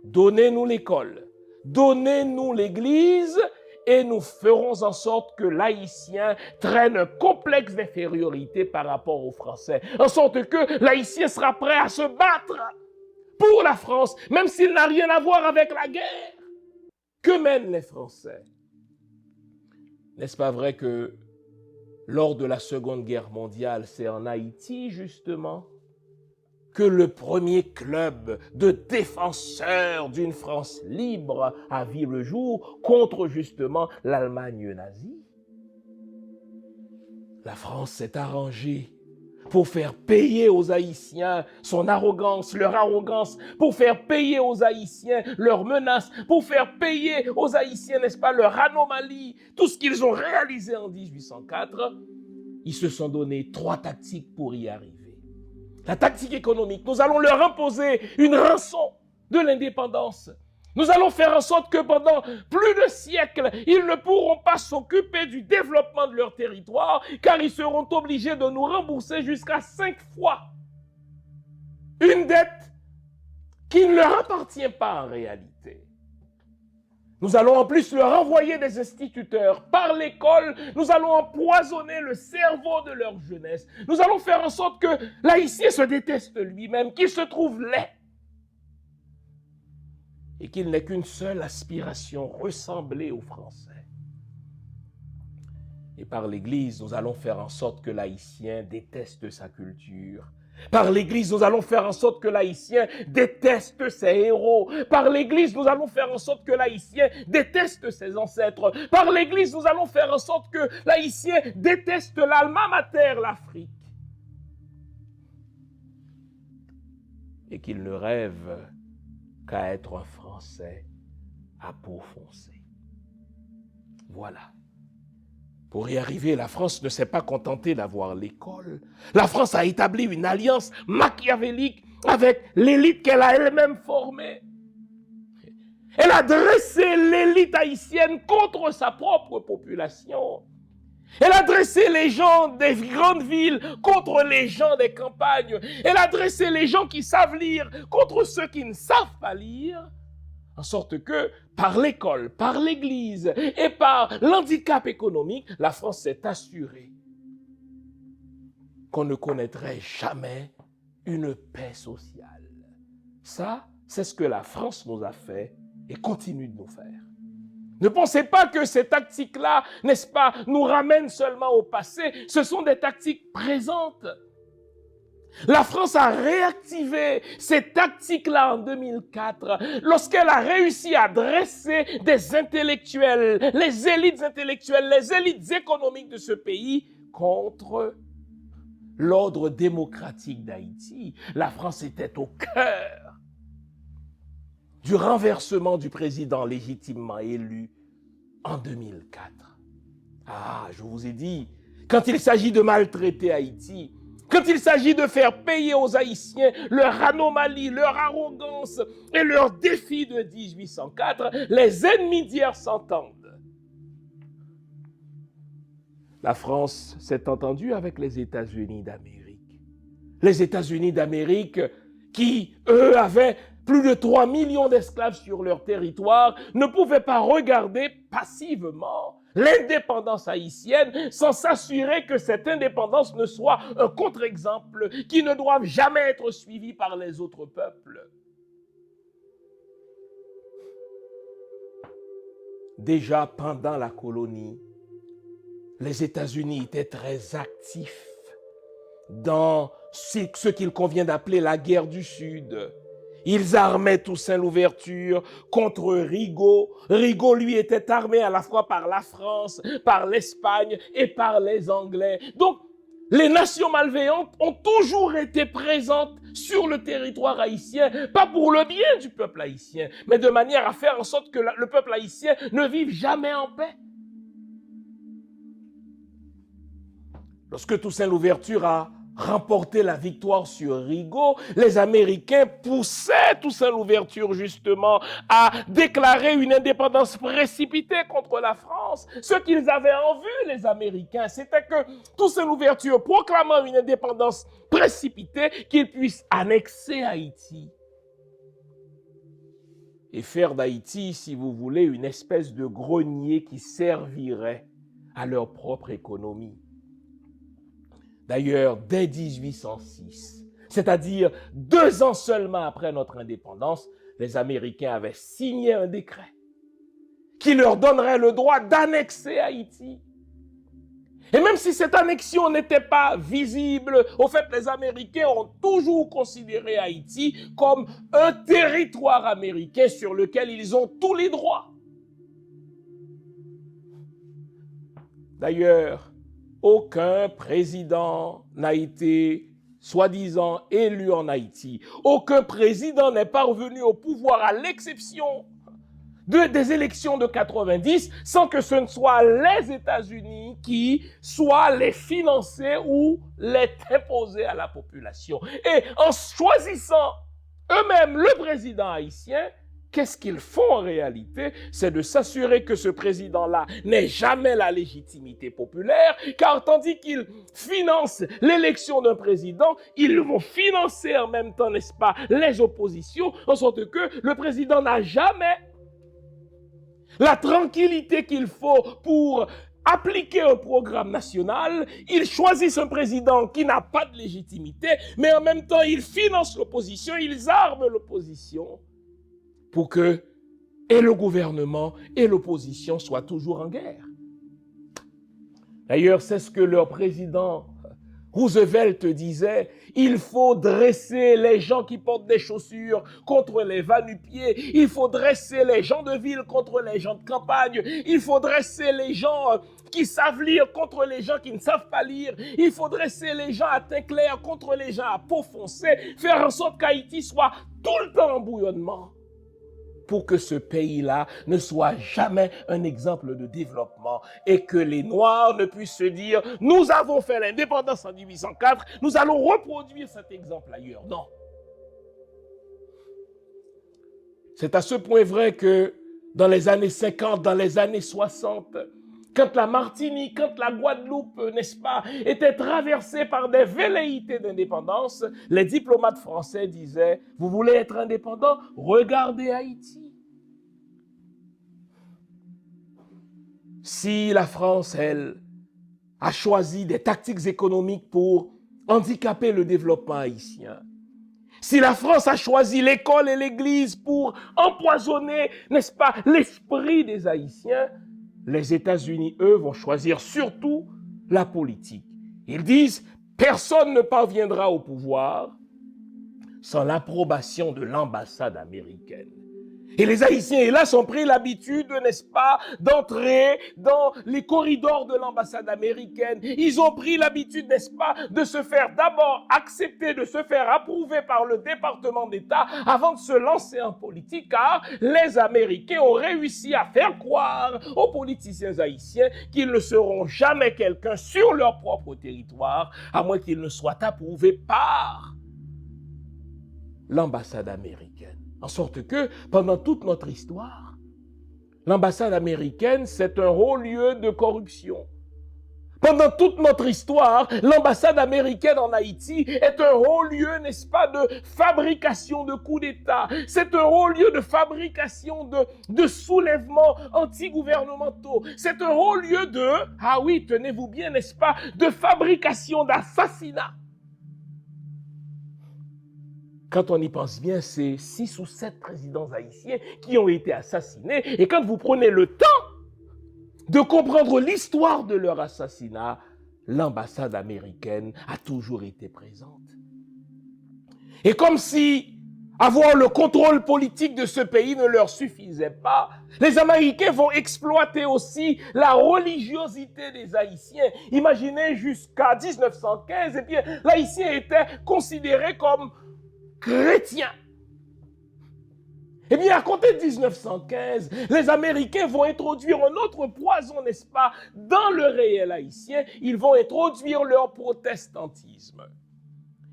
Speaker 2: Donnez-nous l'école, donnez-nous l'église et nous ferons en sorte que l'haïtien traîne un complexe d'infériorité par rapport aux Français, en sorte que l'haïtien sera prêt à se battre pour la France, même s'il n'a rien à voir avec la guerre que mènent les Français. N'est-ce pas vrai que lors de la Seconde Guerre mondiale, c'est en Haïti justement que le premier club de défenseurs d'une France libre a vu le jour contre justement l'Allemagne nazie? La France s'est arrangée pour faire payer aux Haïtiens son arrogance, leur arrogance, pour faire payer aux Haïtiens leurs menaces, pour faire payer aux Haïtiens, n'est-ce pas, leur anomalie, tout ce qu'ils ont réalisé en 1804. Ils se sont donné 3 tactiques pour y arriver. La tactique économique, nous allons leur imposer une rançon de l'indépendance. Nous allons faire en sorte que pendant plus de siècles, ils ne pourront pas s'occuper du développement de leur territoire, car ils seront obligés de nous rembourser jusqu'à 5 fois une dette qui ne leur appartient pas en réalité. Nous allons en plus leur envoyer des instituteurs par l'école. Nous allons empoisonner le cerveau de leur jeunesse. Nous allons faire en sorte que l'haïtien se déteste lui-même, qu'il se trouve laid. Et qu'il n'ait qu'une seule aspiration, ressembler aux Français. Et par l'Église, nous allons faire en sorte que l'haïtien déteste sa culture. Par l'Église, nous allons faire en sorte que l'haïtien déteste ses héros. Par l'Église, nous allons faire en sorte que l'haïtien déteste ses ancêtres. Par l'Église, nous allons faire en sorte que l'haïtien déteste l'alma mater, l'Afrique. Et qu'il ne rêve qu'à être un Français à peau foncée. Voilà. Pour y arriver, la France ne s'est pas contentée d'avoir l'école. La France a établi une alliance machiavélique avec l'élite qu'elle a elle-même formée. Elle a dressé l'élite haïtienne contre sa propre population. Elle a dressé les gens des grandes villes contre les gens des campagnes. Elle a dressé les gens qui savent lire contre ceux qui ne savent pas lire. En sorte que, par l'école, par l'Église et par l'handicap économique, la France s'est assurée qu'on ne connaîtrait jamais une paix sociale. Ça, c'est ce que la France nous a fait et continue de nous faire. Ne pensez pas que ces tactiques-là, n'est-ce pas, nous ramènent seulement au passé. Ce sont des tactiques présentes. La France a réactivé ces tactiques-là en 2004 lorsqu'elle a réussi à dresser des intellectuels, les élites intellectuelles, les élites économiques de ce pays contre l'ordre démocratique d'Haïti. La France était au cœur du renversement du président légitimement élu en 2004. Ah, je vous ai dit, quand il s'agit de maltraiter Haïti, quand il s'agit de faire payer aux Haïtiens leur anomalie, leur arrogance et leur défi de 1804, les ennemis d'hier s'entendent. La France s'est entendue avec les États-Unis d'Amérique. Les États-Unis d'Amérique qui, eux, avaient plus de 3 millions d'esclaves sur leur territoire, ne pouvaient pas regarder passivement l'indépendance haïtienne sans s'assurer que cette indépendance ne soit un contre-exemple qui ne doive jamais être suivi par les autres peuples. Déjà pendant la colonie, les États-Unis étaient très actifs dans ce qu'il convient d'appeler la guerre du Sud. Ils armaient Toussaint Louverture contre Rigaud. Rigaud, lui, était armé à la fois par la France, par l'Espagne et par les Anglais. Donc, les nations malveillantes ont toujours été présentes sur le territoire haïtien, pas pour le bien du peuple haïtien, mais de manière à faire en sorte que le peuple haïtien ne vive jamais en paix. Lorsque Toussaint Louverture a remporté la victoire sur Rigaud, les Américains poussaient Toussaint Louverture justement à déclarer une indépendance précipitée contre la France. Ce qu'ils avaient en vue, les Américains, c'était que Toussaint Louverture, proclamant une indépendance précipitée, qu'il puisse annexer Haïti et faire d'Haïti, si vous voulez, une espèce de grenier qui servirait à leur propre économie. D'ailleurs, dès 1806, c'est-à-dire 2 ans seulement après notre indépendance, les Américains avaient signé un décret qui leur donnerait le droit d'annexer Haïti. Et même si cette annexion n'était pas visible, au fait, les Américains ont toujours considéré Haïti comme un territoire américain sur lequel ils ont tous les droits. D'ailleurs, aucun président n'a été, soi-disant, élu en Haïti. Aucun président n'est parvenu au pouvoir, à l'exception des élections de 90, sans que ce ne soit les États-Unis qui soient les financer ou les imposer à la population. Et en choisissant eux-mêmes le président haïtien, qu'est-ce qu'ils font en réalité? C'est de s'assurer que ce président-là n'ait jamais la légitimité populaire, car tandis qu'ils financent l'élection d'un président, ils vont financer en même temps, n'est-ce pas, les oppositions, en sorte que le président n'a jamais la tranquillité qu'il faut pour appliquer un programme national. Ils choisissent un président qui n'a pas de légitimité, mais en même temps, ils financent l'opposition, ils arment l'opposition, pour que et le gouvernement et l'opposition soient toujours en guerre. D'ailleurs, c'est ce que leur président Roosevelt disait, il faut dresser les gens qui portent des chaussures contre les va-nu-pieds, il faut dresser les gens de ville contre les gens de campagne, il faut dresser les gens qui savent lire contre les gens qui ne savent pas lire, il faut dresser les gens à teint clair contre les gens à peau foncée, faire en sorte qu'Haïti soit tout le temps en bouillonnement, pour que ce pays-là ne soit jamais un exemple de développement et que les Noirs ne puissent se dire « Nous avons fait l'indépendance en 1804, nous allons reproduire cet exemple ailleurs. » Non. C'est à ce point vrai que dans les années 50, dans les années 60, quand la Martinique, quand la Guadeloupe, n'est-ce pas, était traversée par des velléités d'indépendance, les diplomates français disaient, vous voulez être indépendant? Regardez Haïti. Si la France, elle, a choisi des tactiques économiques pour handicaper le développement haïtien, Si la France a choisi l'école et l'Église pour empoisonner, n'est-ce pas, l'esprit des Haïtiens, les États-Unis, eux, vont choisir surtout la politique. Ils disent, personne ne parviendra au pouvoir sans l'approbation de l'ambassade américaine. Et les Haïtiens, hélas, ont pris l'habitude, n'est-ce pas, d'entrer dans les corridors de l'ambassade américaine. Ils ont pris l'habitude, n'est-ce pas, de se faire d'abord accepter, de se faire approuver par le département d'État avant de se lancer en politique, car les Américains ont réussi à faire croire aux politiciens haïtiens qu'ils ne seront jamais quelqu'un sur leur propre territoire, à moins qu'ils ne soient approuvés par l'ambassade américaine. En sorte que, pendant toute notre histoire, l'ambassade américaine, c'est un haut lieu de corruption. Pendant toute notre histoire, l'ambassade américaine en Haïti est un haut lieu, n'est-ce pas, de fabrication de coups d'État. C'est un haut lieu de fabrication de soulèvements antigouvernementaux. C'est un haut lieu de, ah oui, tenez-vous bien, n'est-ce pas, de fabrication d'assassinats. Quand on y pense bien, c'est 6 ou 7 présidents haïtiens qui ont été assassinés. Et quand vous prenez le temps de comprendre l'histoire de leur assassinat, l'ambassade américaine a toujours été présente. Et comme si avoir le contrôle politique de ce pays ne leur suffisait pas, les Américains vont exploiter aussi la religiosité des Haïtiens. Imaginez jusqu'à 1915, eh bien, l'Haïtien était considéré comme chrétien. Eh bien, à compter de 1915, les Américains vont introduire un autre poison, n'est-ce pas, dans le réel haïtien. Ils vont introduire leur protestantisme.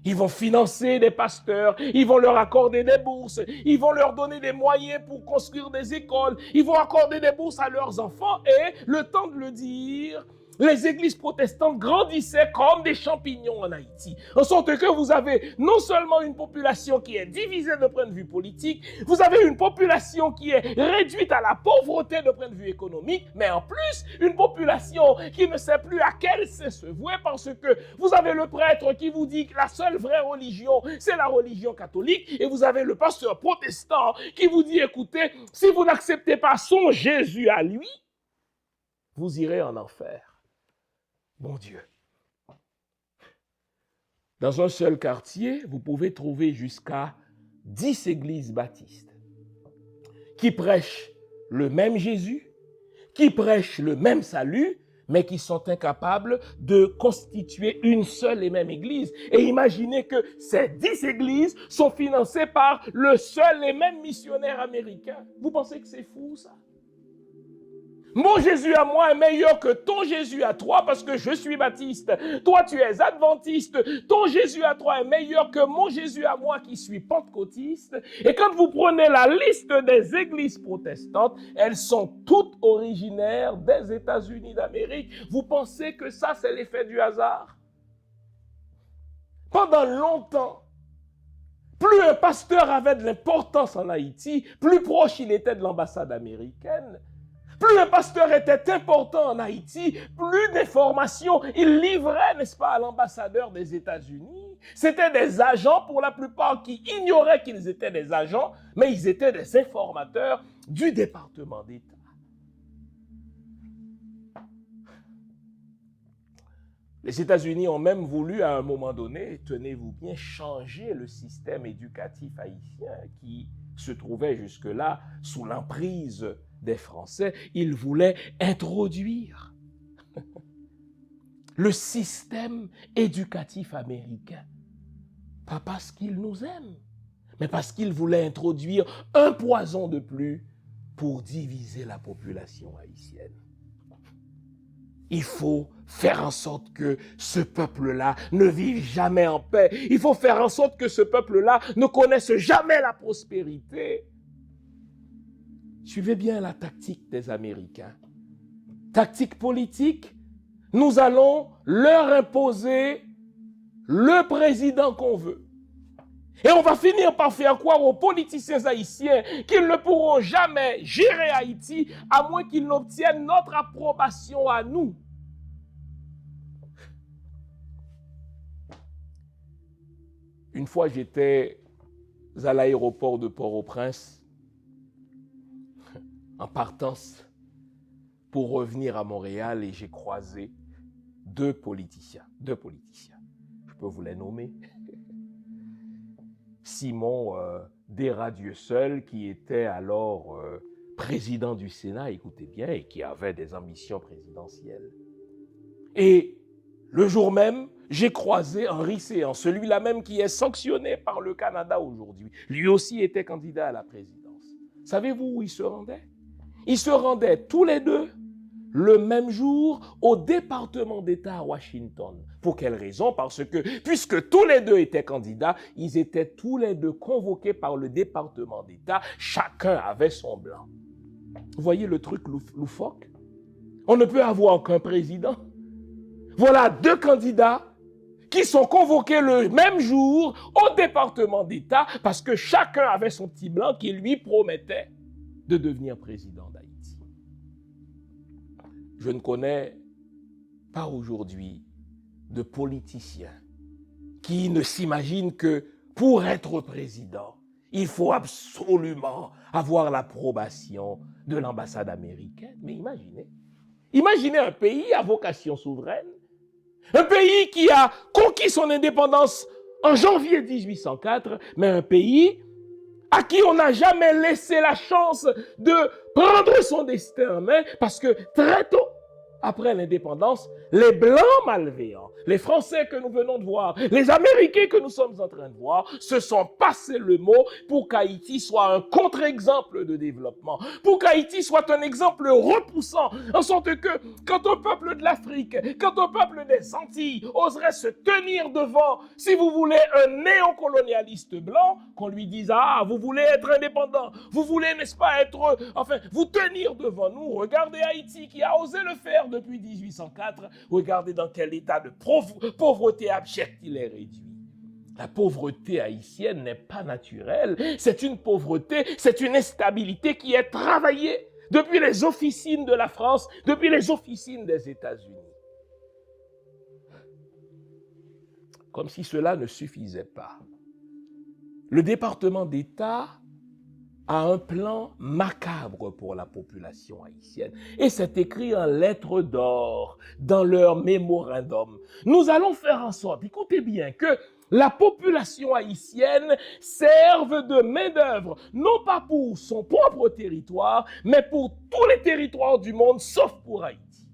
Speaker 2: Ils vont financer des pasteurs, ils vont leur accorder des bourses, ils vont leur donner des moyens pour construire des écoles, ils vont accorder des bourses à leurs enfants et, le temps de le dire, les églises protestantes grandissaient comme des champignons en Haïti. En sorte que vous avez non seulement une population qui est divisée de point de vue politique, vous avez une population qui est réduite à la pauvreté de point de vue économique, mais en plus, une population qui ne sait plus à quelle c'est se vouer parce que vous avez le prêtre qui vous dit que la seule vraie religion, c'est la religion catholique, et vous avez le pasteur protestant qui vous dit, écoutez, si vous n'acceptez pas son Jésus à lui, vous irez en enfer. Mon Dieu. Dans un seul quartier, vous pouvez trouver jusqu'à 10 églises baptistes qui prêchent le même Jésus, qui prêchent le même salut, mais qui sont incapables de constituer une seule et même église. Et imaginez que ces 10 églises sont financées par le seul et même missionnaire américain. Vous pensez que c'est fou, ça? Mon Jésus à moi est meilleur que ton Jésus à toi parce que je suis baptiste. Toi, tu es adventiste. Ton Jésus à toi est meilleur que mon Jésus à moi qui suis pentecôtiste. Et quand vous prenez la liste des églises protestantes, elles sont toutes originaires des États-Unis d'Amérique. Vous pensez que ça, c'est l'effet du hasard? Pendant longtemps, plus un pasteur avait de l'importance en Haïti, plus proche il était de l'ambassade américaine. Plus un pasteur était important en Haïti, plus d'informations il livrait, n'est-ce pas, à l'ambassadeur des États-Unis. C'étaient des agents, pour la plupart, qui ignoraient qu'ils étaient des agents, mais ils étaient des informateurs du département d'État. Les États-Unis ont même voulu, à un moment donné, tenez-vous bien, changer le système éducatif haïtien qui se trouvait jusque-là sous l'emprise des Français. Ils voulaient introduire le système éducatif américain. Pas parce qu'ils nous aiment, mais parce qu'ils voulaient introduire un poison de plus pour diviser la population haïtienne. Il faut faire en sorte que ce peuple-là ne vive jamais en paix. Il faut faire en sorte que ce peuple-là ne connaisse jamais la prospérité. Suivez bien la tactique des Américains. Tactique politique, nous allons leur imposer le président qu'on veut. Et on va finir par faire croire aux politiciens haïtiens qu'ils ne pourront jamais gérer Haïti à moins qu'ils n'obtiennent notre approbation à nous. Une fois, j'étais à l'aéroport de Port-au-Prince en partance pour revenir à Montréal et j'ai croisé deux politiciens. Je peux vous les nommer. Simon Desradieux-Seul, qui était alors président du Sénat, écoutez bien, et qui avait des ambitions présidentielles. Et le jour même, j'ai croisé Henri Séan, celui-là même qui est sanctionné par le Canada aujourd'hui. Lui aussi était candidat à la présidence. Savez-vous où il se rendait? Ils se rendaient tous les deux le même jour au département d'État à Washington. Pour quelle raison? Parce que, puisque tous les deux étaient candidats, ils étaient tous les deux convoqués par le département d'État. Chacun avait son blanc. Vous voyez le truc loufoque? On ne peut avoir qu'un président. Voilà deux candidats qui sont convoqués le même jour au département d'État parce que chacun avait son petit blanc qui lui promettait de devenir président d'Haïti. Je ne connais pas aujourd'hui de politicien qui ne s'imagine que pour être président, il faut absolument avoir l'approbation de l'ambassade américaine. Mais imaginez un pays à vocation souveraine, un pays qui a conquis son indépendance en janvier 1804, mais un pays à qui on n'a jamais laissé la chance de prendre son destin en main, parce que très tôt, après l'indépendance, les Blancs malveillants, les Français que nous venons de voir, les Américains que nous sommes en train de voir, se sont passés le mot pour qu'Haïti soit un contre-exemple de développement, pour qu'Haïti soit un exemple repoussant, en sorte que quand un peuple de l'Afrique, quand un peuple des Antilles oserait se tenir devant, si vous voulez, un néocolonialiste blanc, qu'on lui dise « Ah, vous voulez être indépendant, vous voulez, n'est-ce pas, vous tenir devant nous, regardez Haïti qui a osé le faire depuis 1804, regardez dans quel état de pauvreté abjecte il est réduit. » La pauvreté haïtienne n'est pas naturelle, c'est une pauvreté, c'est une instabilité qui est travaillée depuis les officines de la France, depuis les officines des États-Unis. Comme si cela ne suffisait pas. Le département d'État a un plan macabre pour la population haïtienne. Et c'est écrit en lettres d'or dans leur mémorandum. Nous allons faire en sorte, écoutez bien, que la population haïtienne serve de main-d'œuvre, non pas pour son propre territoire, mais pour tous les territoires du monde, sauf pour Haïti.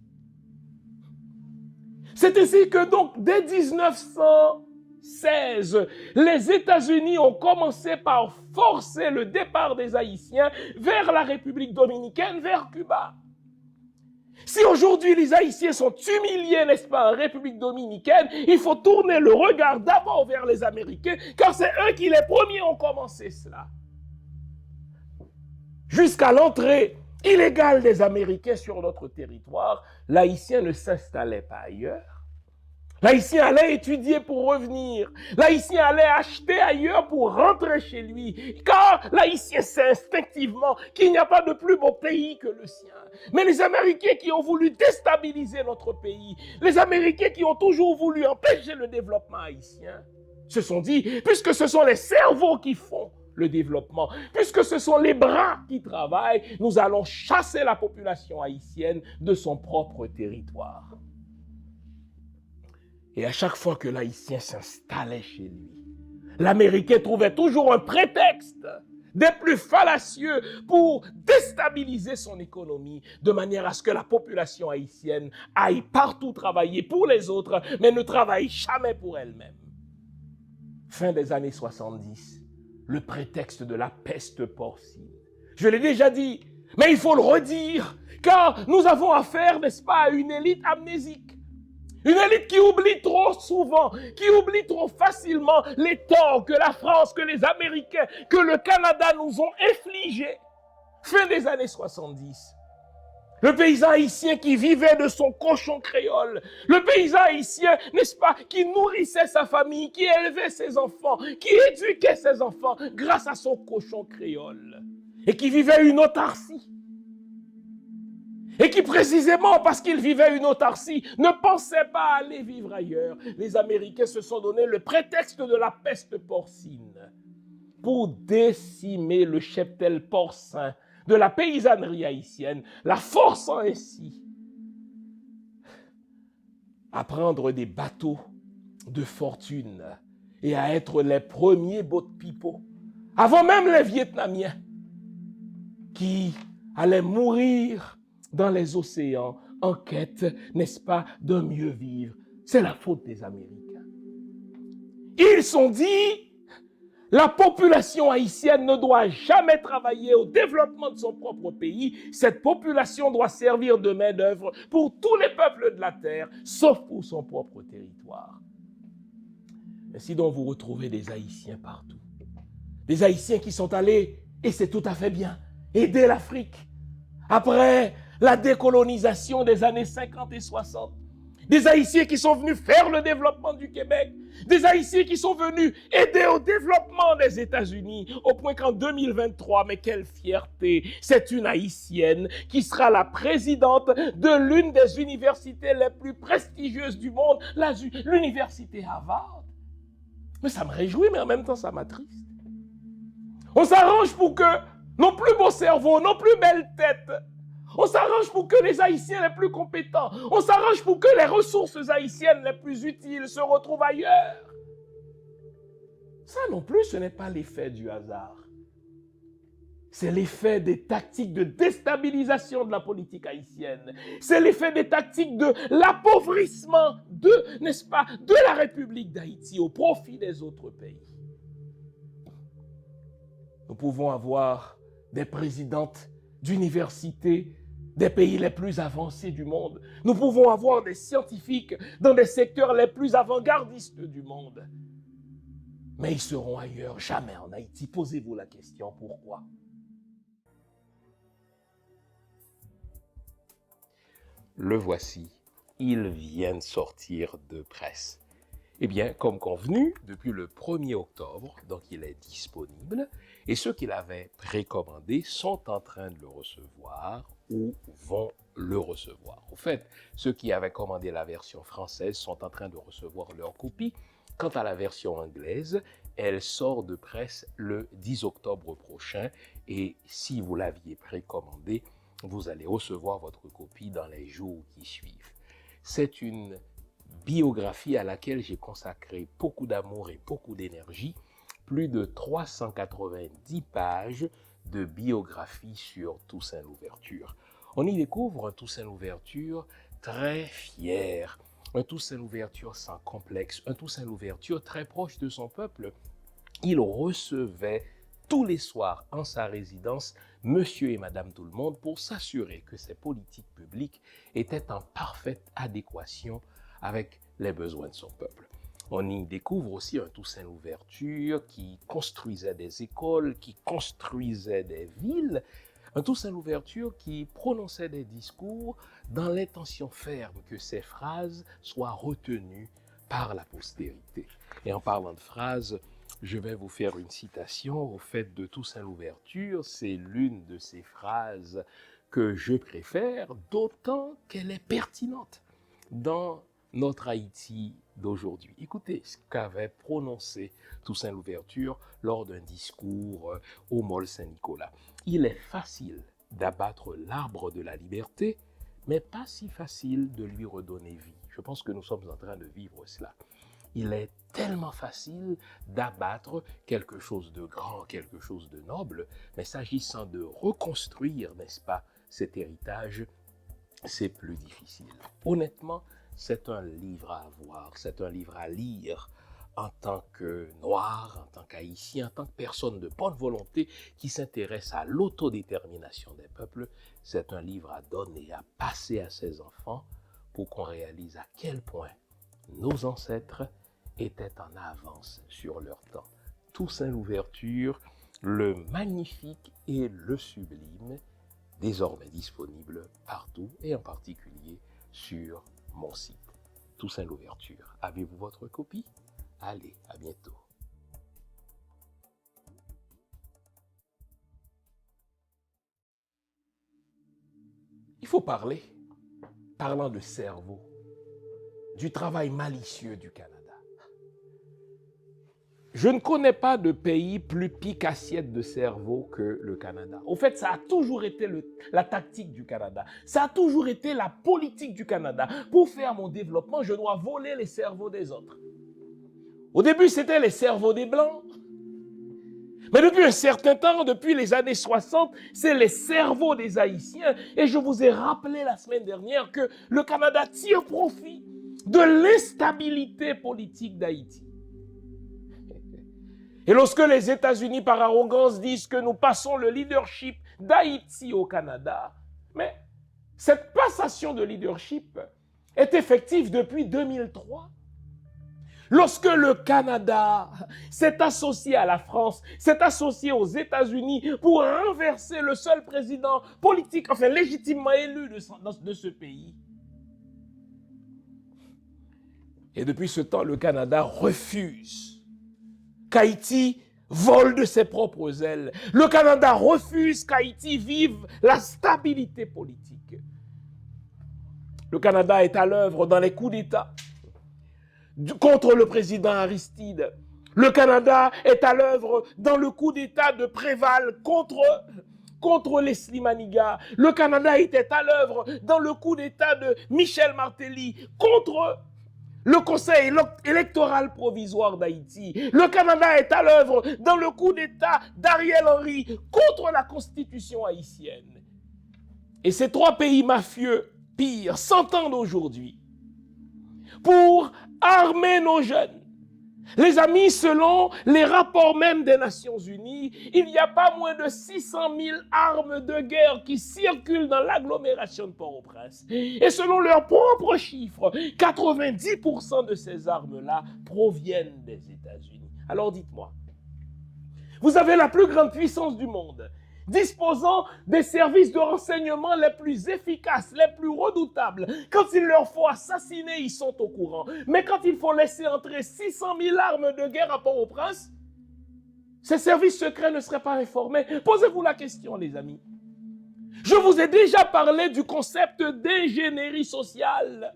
Speaker 2: C'est ainsi que donc, dès 1916, les États-Unis ont commencé par forcer le départ des Haïtiens vers la République dominicaine, vers Cuba. Si aujourd'hui les Haïtiens sont humiliés, n'est-ce pas, en République dominicaine, il faut tourner le regard d'abord vers les Américains, car c'est eux qui les premiers ont commencé cela. Jusqu'à l'entrée illégale des Américains sur notre territoire, l'Haïtien ne s'installait pas ailleurs. L'Haïtien allait étudier pour revenir. L'Haïtien allait acheter ailleurs pour rentrer chez lui. Car l'Haïtien sait instinctivement qu'il n'y a pas de plus beau pays que le sien. Mais les Américains qui ont voulu déstabiliser notre pays, les Américains qui ont toujours voulu empêcher le développement haïtien, se sont dit, puisque ce sont les cerveaux qui font le développement, puisque ce sont les bras qui travaillent, nous allons chasser la population haïtienne de son propre territoire. Et à chaque fois que l'Haïtien s'installait chez lui, l'Américain trouvait toujours un prétexte des plus fallacieux pour déstabiliser son économie, de manière à ce que la population haïtienne aille partout travailler pour les autres, mais ne travaille jamais pour elle-même. Fin des années 70, le prétexte de la peste porcine. Je l'ai déjà dit, mais il faut le redire, car nous avons affaire, n'est-ce pas, à une élite amnésique. Une élite qui oublie trop souvent, qui oublie trop facilement les torts que la France, que les Américains, que le Canada nous ont infligés. Fin des années 70. Le paysan haïtien qui vivait de son cochon créole. Le paysan haïtien, n'est-ce pas, qui nourrissait sa famille, qui élevait ses enfants, qui éduquait ses enfants grâce à son cochon créole. Et qui vivait une autarcie. Et qui, précisément parce qu'il vivait une autarcie, ne pensait pas aller vivre ailleurs. Les Américains se sont donné le prétexte de la peste porcine. pour décimer le cheptel porcin de la paysannerie haïtienne, la forçant ainsi à prendre des bateaux de fortune et à être les premiers boat people, avant même les Vietnamiens qui allaient mourir dans les océans en quête, n'est-ce pas, d'un mieux vivre. C'est la faute des Américains. Ils sont dit, la population haïtienne ne doit jamais travailler au développement de son propre pays. Cette population doit servir de main-d'œuvre pour tous les peuples de la terre, sauf pour son propre territoire. Ainsi donc vous retrouvez des Haïtiens partout. Des Haïtiens qui sont allés, et c'est tout à fait bien, aider l'Afrique. Après la décolonisation des années 50 et 60, des Haïtiens qui sont venus faire le développement du Québec, des Haïtiens qui sont venus aider au développement des États-Unis, au point qu'en 2023, mais quelle fierté, c'est une Haïtienne qui sera la présidente de l'une des universités les plus prestigieuses du monde, l'université Harvard. Mais ça me réjouit, mais en même temps, ça m'attriste. On s'arrange pour que nos plus beaux cerveaux, nos plus belles têtes, on s'arrange pour que les Haïtiens les plus compétents, on s'arrange pour que les ressources haïtiennes les plus utiles se retrouvent ailleurs. Ça non plus, ce n'est pas l'effet du hasard. C'est l'effet des tactiques de déstabilisation de la politique haïtienne. C'est l'effet des tactiques de l'appauvrissement de, n'est-ce pas, de la République d'Haïti au profit des autres pays. Nous pouvons avoir des présidentes d'universités des pays les plus avancés du monde. Nous pouvons avoir des scientifiques dans des secteurs les plus avant-gardistes du monde. Mais ils seront ailleurs, jamais en Haïti. Posez-vous la question, pourquoi? Le voici, il vient de sortir de presse. Eh bien, comme convenu, depuis le 1er octobre, donc il est disponible, et ceux qui l'avaient précommandé sont en train de le recevoir ou vont le recevoir. Au fait, ceux qui avaient commandé la version française sont en train de recevoir leur copie. Quant à la version anglaise, elle sort de presse le 10 octobre prochain, et si vous l'aviez précommandé, vous allez recevoir votre copie dans les jours qui suivent. C'est une biographie à laquelle j'ai consacré beaucoup d'amour et beaucoup d'énergie, plus de 390 pages de biographie sur Toussaint Louverture. On y découvre un Toussaint Louverture très fier, un Toussaint Louverture sans complexe, un Toussaint Louverture très proche de son peuple. Il recevait tous les soirs en sa résidence Monsieur et Madame Tout-le-Monde pour s'assurer que ses politiques publiques étaient en parfaite adéquation avec les besoins de son peuple. On y découvre aussi un Toussaint Louverture qui construisait des écoles, qui construisait des villes, un Toussaint Louverture qui prononçait des discours dans l'intention ferme que ces phrases soient retenues par la postérité. Et en parlant de phrases, je vais vous faire une citation au fait de Toussaint Louverture. C'est l'une de ces phrases que je préfère, d'autant qu'elle est pertinente dans notre Haïti d'aujourd'hui. Écoutez ce qu'avait prononcé Toussaint Louverture lors d'un discours au Mall Saint-Nicolas. Il est facile d'abattre l'arbre de la liberté, mais pas si facile de lui redonner vie. Je pense que nous sommes en train de vivre cela. Il est tellement facile d'abattre quelque chose de grand, quelque chose de noble, mais s'agissant de reconstruire, n'est-ce pas, cet héritage, c'est plus difficile. Honnêtement, c'est un livre à avoir, c'est un livre à lire en tant que Noir, en tant qu'Haïtien, en tant que personne de bonne volonté qui s'intéresse à l'autodétermination des peuples. C'est un livre à donner, à passer à ses enfants pour qu'on réalise à quel point nos ancêtres étaient en avance sur leur temps. Toussaint Louverture, le magnifique et le sublime, désormais disponible partout et en particulier sur mon site. Toussaint Louverture. Avez-vous votre copie? Allez, à bientôt. Il faut parler, parlant de cerveau, du travail malicieux du Canada. Je ne connais pas de pays plus pique assiette de cerveau que le Canada. Au fait, ça a toujours été la tactique du Canada. Ça a toujours été la politique du Canada. Pour faire mon développement, je dois voler les cerveaux des autres. Au début, c'était les cerveaux des Blancs. Mais depuis un certain temps, depuis les années 60, c'est les cerveaux des Haïtiens. Et je vous ai rappelé la semaine dernière que le Canada tire profit de l'instabilité politique d'Haïti. Et lorsque les États-Unis, par arrogance, disent que nous passons le leadership d'Haïti au Canada, mais cette passation de leadership est effective depuis 2003. Lorsque le Canada s'est associé à la France, s'est associé aux États-Unis pour renverser le seul président politique, enfin légitimement élu de ce pays. Et depuis ce temps, le Canada refuse qu'Haïti vole de ses propres ailes. Le Canada refuse qu'Haïti vive la stabilité politique. Le Canada est à l'œuvre dans les coups d'État contre le président Aristide. Le Canada est à l'œuvre dans le coup d'État de Préval contre les Slimaniga. Le Canada était à l'œuvre dans le coup d'État de Michel Martelly contre le Conseil électoral provisoire d'Haïti. Le Canada est à l'œuvre dans le coup d'État d'Ariel Henry contre la Constitution haïtienne. Et ces trois pays mafieux, pires, s'entendent aujourd'hui pour armer nos jeunes. Les amis, selon les rapports même des Nations Unies, il n'y a pas moins de 600 000 armes de guerre qui circulent dans l'agglomération de Port-au-Prince. Et selon leurs propres chiffres, 90% de ces armes-là proviennent des États-Unis. Alors dites-moi, vous avez la plus grande puissance du monde, disposant des services de renseignement les plus efficaces, les plus redoutables. Quand il leur faut assassiner, ils sont au courant. Mais quand il faut laisser entrer 600 000 armes de guerre à Port-au-Prince, ces services secrets ne seraient pas informés. Posez-vous la question, les amis. Je vous ai déjà parlé du concept d'ingénierie sociale.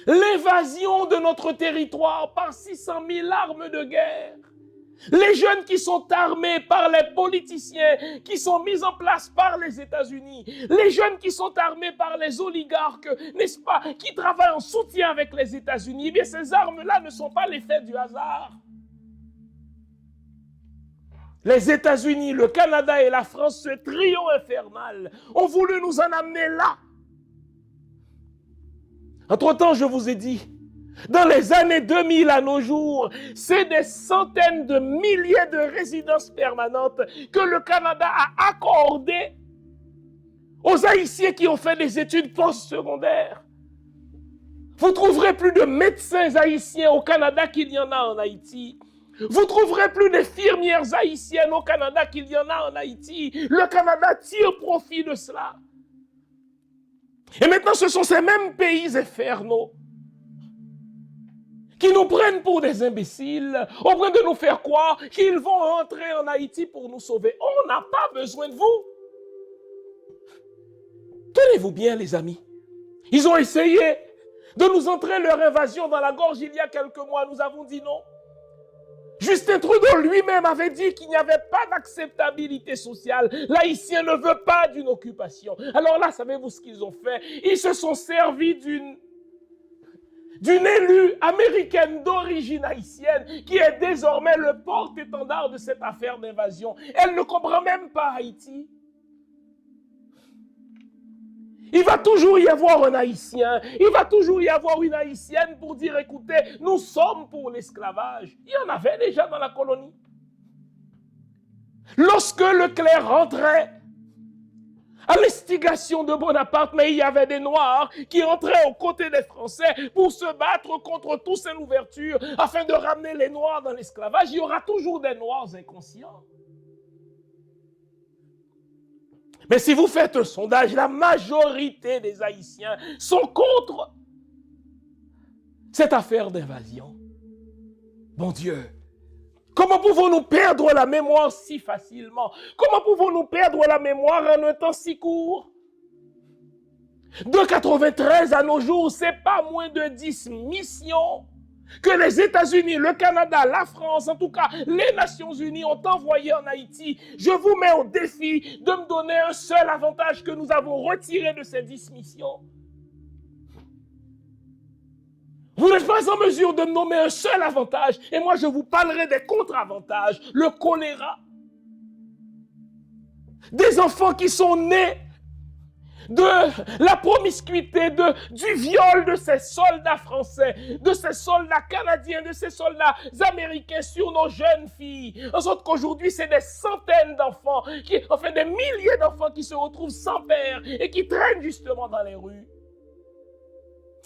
Speaker 2: L'évasion de notre territoire par 600 000 armes de guerre. Les jeunes qui sont armés par les politiciens, qui sont mis en place par les États-Unis, les jeunes qui sont armés par les oligarques, n'est-ce pas, qui travaillent en soutien avec les États-Unis, eh bien ces armes-là ne sont pas l'effet du hasard. Les États-Unis, le Canada et la France, ce trio infernal, ont voulu nous en amener là. Entre-temps, je vous ai dit, dans les années 2000 à nos jours, c'est des centaines de milliers de résidences permanentes que le Canada a accordées aux Haïtiens qui ont fait des études postsecondaires. Vous trouverez plus de médecins haïtiens au Canada qu'il y en a en Haïti. Vous trouverez plus d'infirmières haïtiennes au Canada qu'il y en a en Haïti. Le Canada tire profit de cela. Et maintenant, ce sont ces mêmes pays infernaux qui nous prennent pour des imbéciles, au point de nous faire croire qu'ils vont rentrer en Haïti pour nous sauver. On n'a pas besoin de vous. Tenez-vous bien, les amis. Ils ont essayé de nous entrer leur invasion dans la gorge il y a quelques mois. Nous avons dit non. Justin Trudeau lui-même avait dit qu'il n'y avait pas d'acceptabilité sociale. L'Haïtien ne veut pas d'une occupation. Alors là, savez-vous ce qu'ils ont fait? Ils se sont servis d'une élue américaine d'origine haïtienne qui est désormais le porte-étendard de cette affaire d'invasion. Elle ne comprend même pas Haïti. Il va toujours y avoir un Haïtien, il va toujours y avoir une Haïtienne pour dire, écoutez, nous sommes pour l'esclavage. Il y en avait déjà dans la colonie. Lorsque Leclerc rentrait à l'instigation de Bonaparte, mais il y avait des Noirs qui entraient aux côtés des Français pour se battre contre Toussaint Louverture afin de ramener les Noirs dans l'esclavage. Il y aura toujours des Noirs inconscients. Mais si vous faites un sondage, la majorité des Haïtiens sont contre cette affaire d'invasion. Bon Dieu, comment pouvons-nous perdre la mémoire si facilement? Comment pouvons-nous perdre la mémoire en un temps si court? De 93 à nos jours, c'est pas moins de 10 missions
Speaker 1: que les États-Unis, le Canada, la France, en tout cas les Nations Unies ont envoyé en Haïti, je vous mets au défi de me donner un seul avantage que nous avons retiré de ces 10 missions. Vous n'êtes pas en mesure de me nommer un seul avantage, et moi je vous parlerai des contre-avantages, le choléra. Des enfants qui sont nés de la promiscuité, du viol de ces soldats français, de ces soldats canadiens, de ces soldats américains sur nos jeunes filles. En sorte qu'aujourd'hui, c'est des centaines d'enfants, enfin des milliers d'enfants qui se retrouvent sans père et qui traînent justement dans les rues.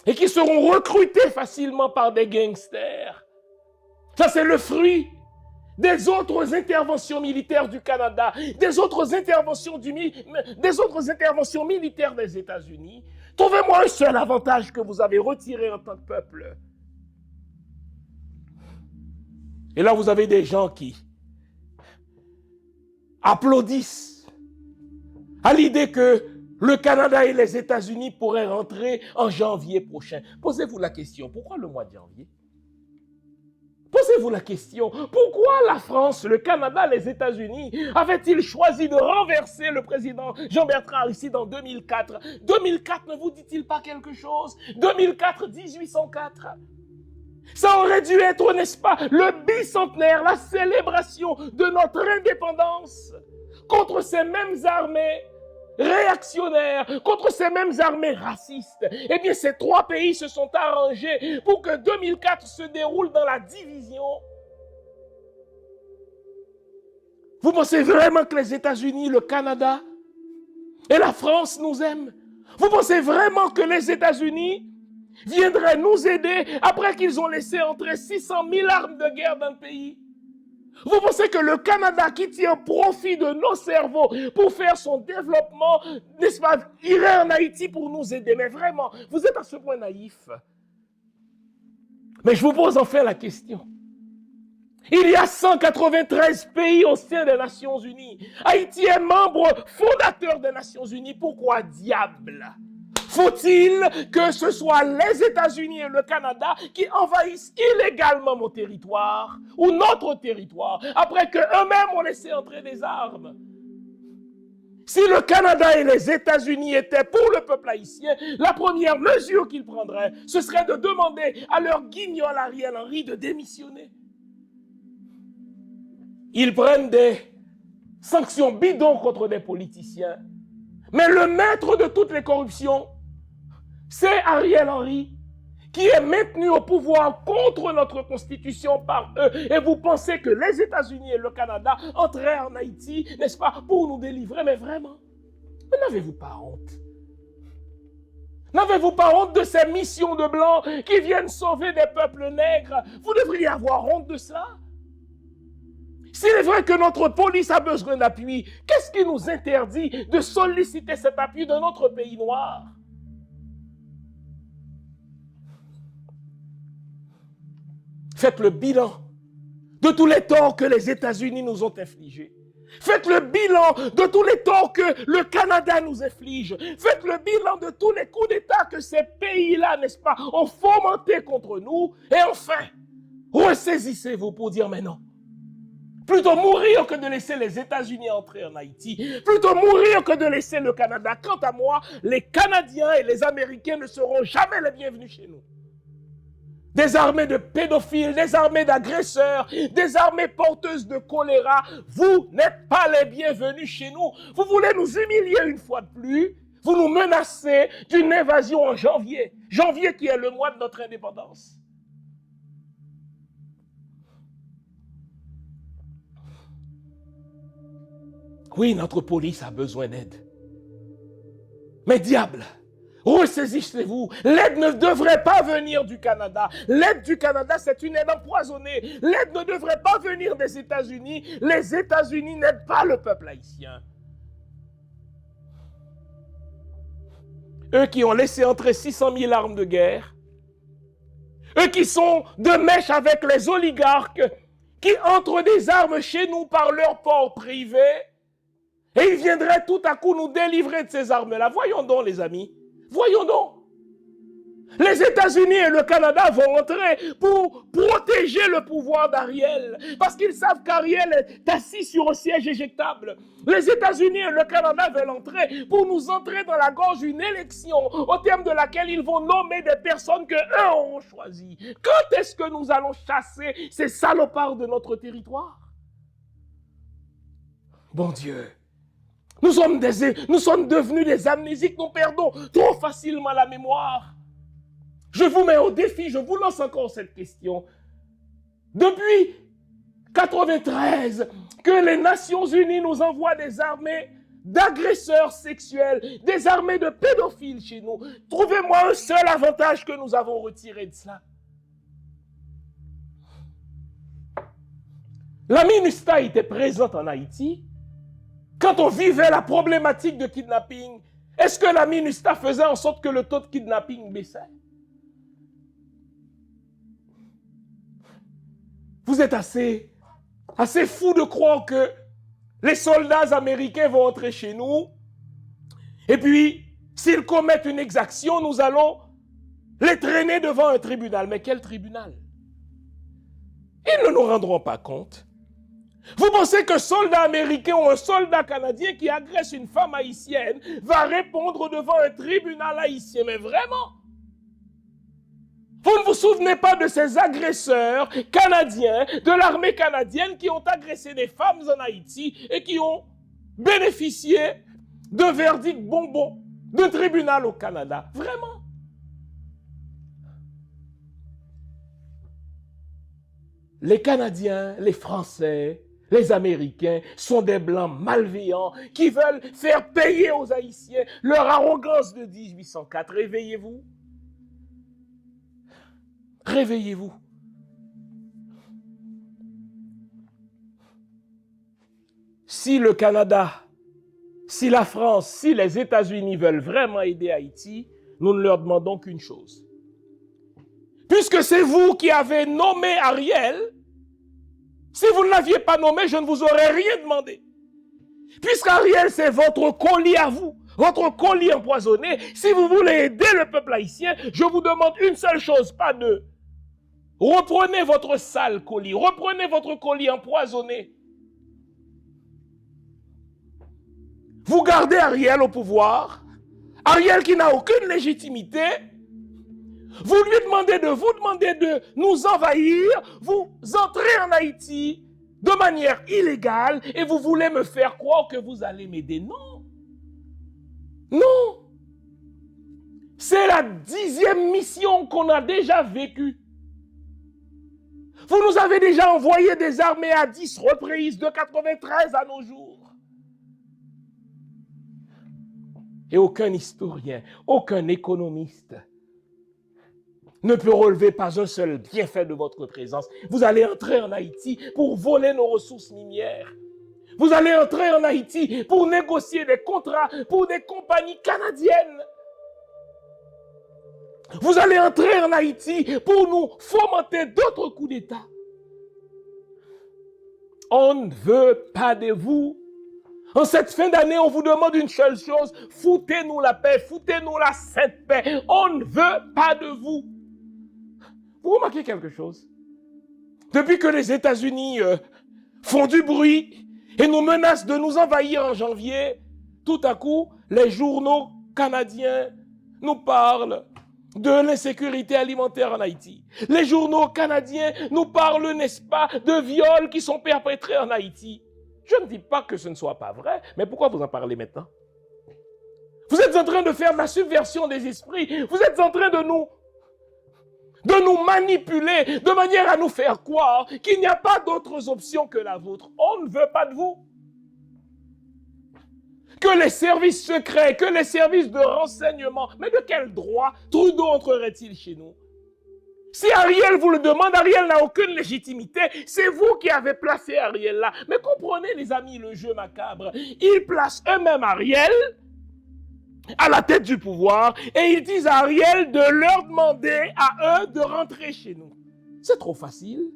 Speaker 1: Et qui seront recrutés facilement par des gangsters. Ça, c'est le fruit des autres interventions militaires du Canada, des autres interventions militaires des États-Unis. Trouvez-moi un seul avantage que vous avez retiré en tant que peuple. Et là, vous avez des gens qui applaudissent à l'idée que le Canada et les États-Unis pourraient rentrer en janvier prochain. Posez-vous la question, pourquoi le mois de janvier? Posez-vous la question, pourquoi la France, le Canada, les États-Unis avaient-ils choisi de renverser le président Jean-Bertrand Aristide en 2004? 2004 ne vous dit-il pas quelque chose? 2004, 1804. Ça aurait dû être, n'est-ce pas, le bicentenaire, la célébration de notre indépendance contre ces mêmes armées réactionnaires, contre ces mêmes armées racistes. Eh bien, ces trois pays se sont arrangés pour que 2004 se déroule dans la division. Vous pensez vraiment que les États-Unis, le Canada et la France nous aiment? Vous pensez vraiment que les États-Unis viendraient nous aider après qu'ils ont laissé entrer 600 000 armes de guerre dans le pays? Vous pensez que le Canada, qui tient profit de nos cerveaux pour faire son développement, n'est-ce pas, irait en Haïti pour nous aider? Mais vraiment, vous êtes à ce point naïf. Mais je vous pose enfin la question. Il y a 193 pays au sein des Nations Unies. Haïti est membre fondateur des Nations Unies. Pourquoi diable faut-il que ce soit les États-Unis et le Canada qui envahissent illégalement mon territoire ou notre territoire après qu'eux-mêmes ont laissé entrer des armes? Si le Canada et les États-Unis étaient pour le peuple haïtien, la première mesure qu'ils prendraient, ce serait de demander à leur guignol Ariel Henry de démissionner. Ils prennent des sanctions bidons contre des politiciens. Mais le maître de toutes les corruptions, c'est Ariel Henry, qui est maintenu au pouvoir contre notre constitution par eux. Et vous pensez que les États-Unis et le Canada entraient en Haïti, n'est-ce pas, pour nous délivrer? Mais vraiment, n'avez-vous pas honte? N'avez-vous pas honte de ces missions de Blancs qui viennent sauver des peuples nègres? Vous devriez avoir honte de cela. S'il est vrai que notre police a besoin d'appui, qu'est-ce qui nous interdit de solliciter cet appui de notre pays noir? Faites le bilan de tous les torts que les États-Unis nous ont infligés. Faites le bilan de tous les torts que le Canada nous inflige. Faites le bilan de tous les coups d'État que ces pays-là, n'est-ce pas, ont fomentés contre nous. Et enfin, ressaisissez-vous pour dire mais non. Plutôt mourir que de laisser les États-Unis entrer en Haïti. Plutôt mourir que de laisser le Canada. Quant à moi, les Canadiens et les Américains ne seront jamais les bienvenus chez nous. Des armées de pédophiles, des armées d'agresseurs, des armées porteuses de choléra. Vous n'êtes pas les bienvenus chez nous. Vous voulez nous humilier une fois de plus. Vous nous menacez d'une invasion en janvier. Janvier qui est le mois de notre indépendance. Oui, notre police a besoin d'aide. Mais diable! Ressaisissez-vous. L'aide ne devrait pas venir du Canada. L'aide du Canada, c'est une aide empoisonnée. L'aide ne devrait pas venir des États-Unis. Les États-Unis n'aident pas le peuple haïtien. Eux qui ont laissé entrer 600 000 armes de guerre. Eux qui sont de mèche avec les oligarques qui entrent des armes chez nous par leur port privé. Et ils viendraient tout à coup nous délivrer de ces armes-là. Voyons donc, les amis. Voyons donc. Les États-Unis et le Canada vont entrer pour protéger le pouvoir d'Ariel, parce qu'ils savent qu'Ariel est assis sur un siège éjectable. Les États-Unis et le Canada veulent entrer pour nous entrer dans la gorge une élection au terme de laquelle ils vont nommer des personnes que eux auront choisies. Quand est-ce que nous allons chasser ces salopards de notre territoire? Bon Dieu, nous sommes devenus des amnésiques, nous perdons trop facilement la mémoire. Je vous mets au défi, je vous lance encore cette question. Depuis 1993, que les Nations Unies nous envoient des armées d'agresseurs sexuels, des armées de pédophiles chez nous. Trouvez-moi un seul avantage que nous avons retiré de cela. La MINUSTA était présente en Haïti. Quand on vivait la problématique de kidnapping, est-ce que la MINUSTA faisait en sorte que le taux de kidnapping baissait? Vous êtes assez fou de croire que les soldats américains vont entrer chez nous et puis, s'ils commettent une exaction, nous allons les traîner devant un tribunal. Mais quel tribunal? Ils ne nous rendront pas compte. Vous pensez qu'un soldat américain ou un soldat canadien qui agresse une femme haïtienne va répondre devant un tribunal haïtien? Mais vraiment? Vous ne vous souvenez pas de ces agresseurs canadiens, de l'armée canadienne qui ont agressé des femmes en Haïti et qui ont bénéficié d'un verdict bonbon d'un tribunal au Canada? Vraiment? Les Canadiens, les Français, les Américains sont des Blancs malveillants qui veulent faire payer aux Haïtiens leur arrogance de 1804. Réveillez-vous. Réveillez-vous. Si le Canada, si la France, si les États-Unis veulent vraiment aider Haïti, nous ne leur demandons qu'une chose. Puisque c'est vous qui avez nommé Ariel, si vous ne l'aviez pas nommé, je ne vous aurais rien demandé. Puisqu'Ariel, c'est votre colis à vous, votre colis empoisonné, si vous voulez aider le peuple haïtien, je vous demande une seule chose, pas deux. Reprenez votre sale colis, reprenez votre colis empoisonné. Vous gardez Ariel au pouvoir, Ariel qui n'a aucune légitimité. Vous lui demandez de nous envahir, vous entrez en Haïti de manière illégale et vous voulez me faire croire que vous allez m'aider. Non. Non. C'est la 10e mission qu'on a déjà vécue. Vous nous avez déjà envoyé des armées à 10 reprises de 93 à nos jours. Et aucun historien, aucun économiste ne peut relever pas un seul bienfait de votre présence. Vous allez entrer en Haïti pour voler nos ressources minières. Vous allez entrer en Haïti pour négocier des contrats pour des compagnies canadiennes. Vous allez entrer en Haïti pour nous fomenter d'autres coups d'État. On ne veut pas de vous. En cette fin d'année, on vous demande une seule chose. Foutez-nous la paix, foutez-nous la sainte paix. On ne veut pas de vous. Vous remarquez quelque chose? Depuis que les États-Unis font du bruit et nous menacent de nous envahir en janvier, tout à coup, les journaux canadiens nous parlent de l'insécurité alimentaire en Haïti. Les journaux canadiens nous parlent, n'est-ce pas, de viols qui sont perpétrés en Haïti. Je ne dis pas que ce ne soit pas vrai, mais pourquoi vous en parlez maintenant? Vous êtes en train de faire de la subversion des esprits. Vous êtes en train de nous manipuler de manière à nous faire croire qu'il n'y a pas d'autres options que la vôtre. On ne veut pas de vous. Que les services secrets, que les services de renseignement, mais de quel droit Trudeau entrerait-il chez nous? Si Ariel vous le demande, Ariel n'a aucune légitimité. C'est vous qui avez placé Ariel là. Mais comprenez les amis le jeu macabre. Ils placent eux-mêmes Ariel à la tête du pouvoir et ils disent à Ariel de leur demander à eux de rentrer chez nous. C'est trop facile.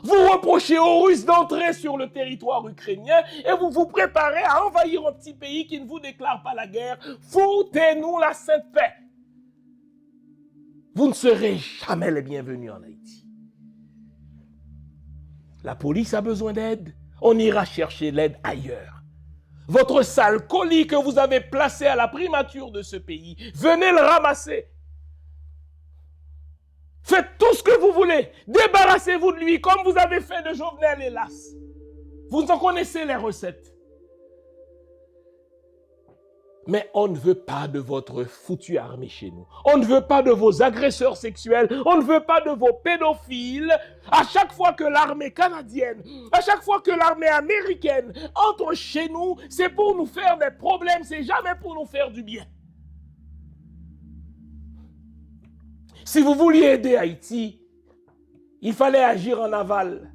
Speaker 1: Vous reprochez aux Russes d'entrer sur le territoire ukrainien et vous vous préparez à envahir un petit pays qui ne vous déclare pas la guerre. Foutez-nous la sainte paix.
Speaker 2: Vous ne serez jamais les bienvenus en Haïti. La police a besoin d'aide, on ira chercher l'aide ailleurs. Votre sale colis que vous avez placé à la primature de ce pays, venez le ramasser. Faites tout ce que vous voulez. Débarrassez-vous de lui comme vous avez fait de Jovenel, hélas. Vous en connaissez les recettes. Mais on ne veut pas de votre foutue armée chez nous. On ne veut pas de vos agresseurs sexuels. On ne veut pas de vos pédophiles. À chaque fois que l'armée canadienne, à chaque fois que l'armée américaine entre chez nous, c'est pour nous faire des problèmes. C'est jamais pour nous faire du bien. Si vous vouliez aider Haïti, il fallait agir en aval.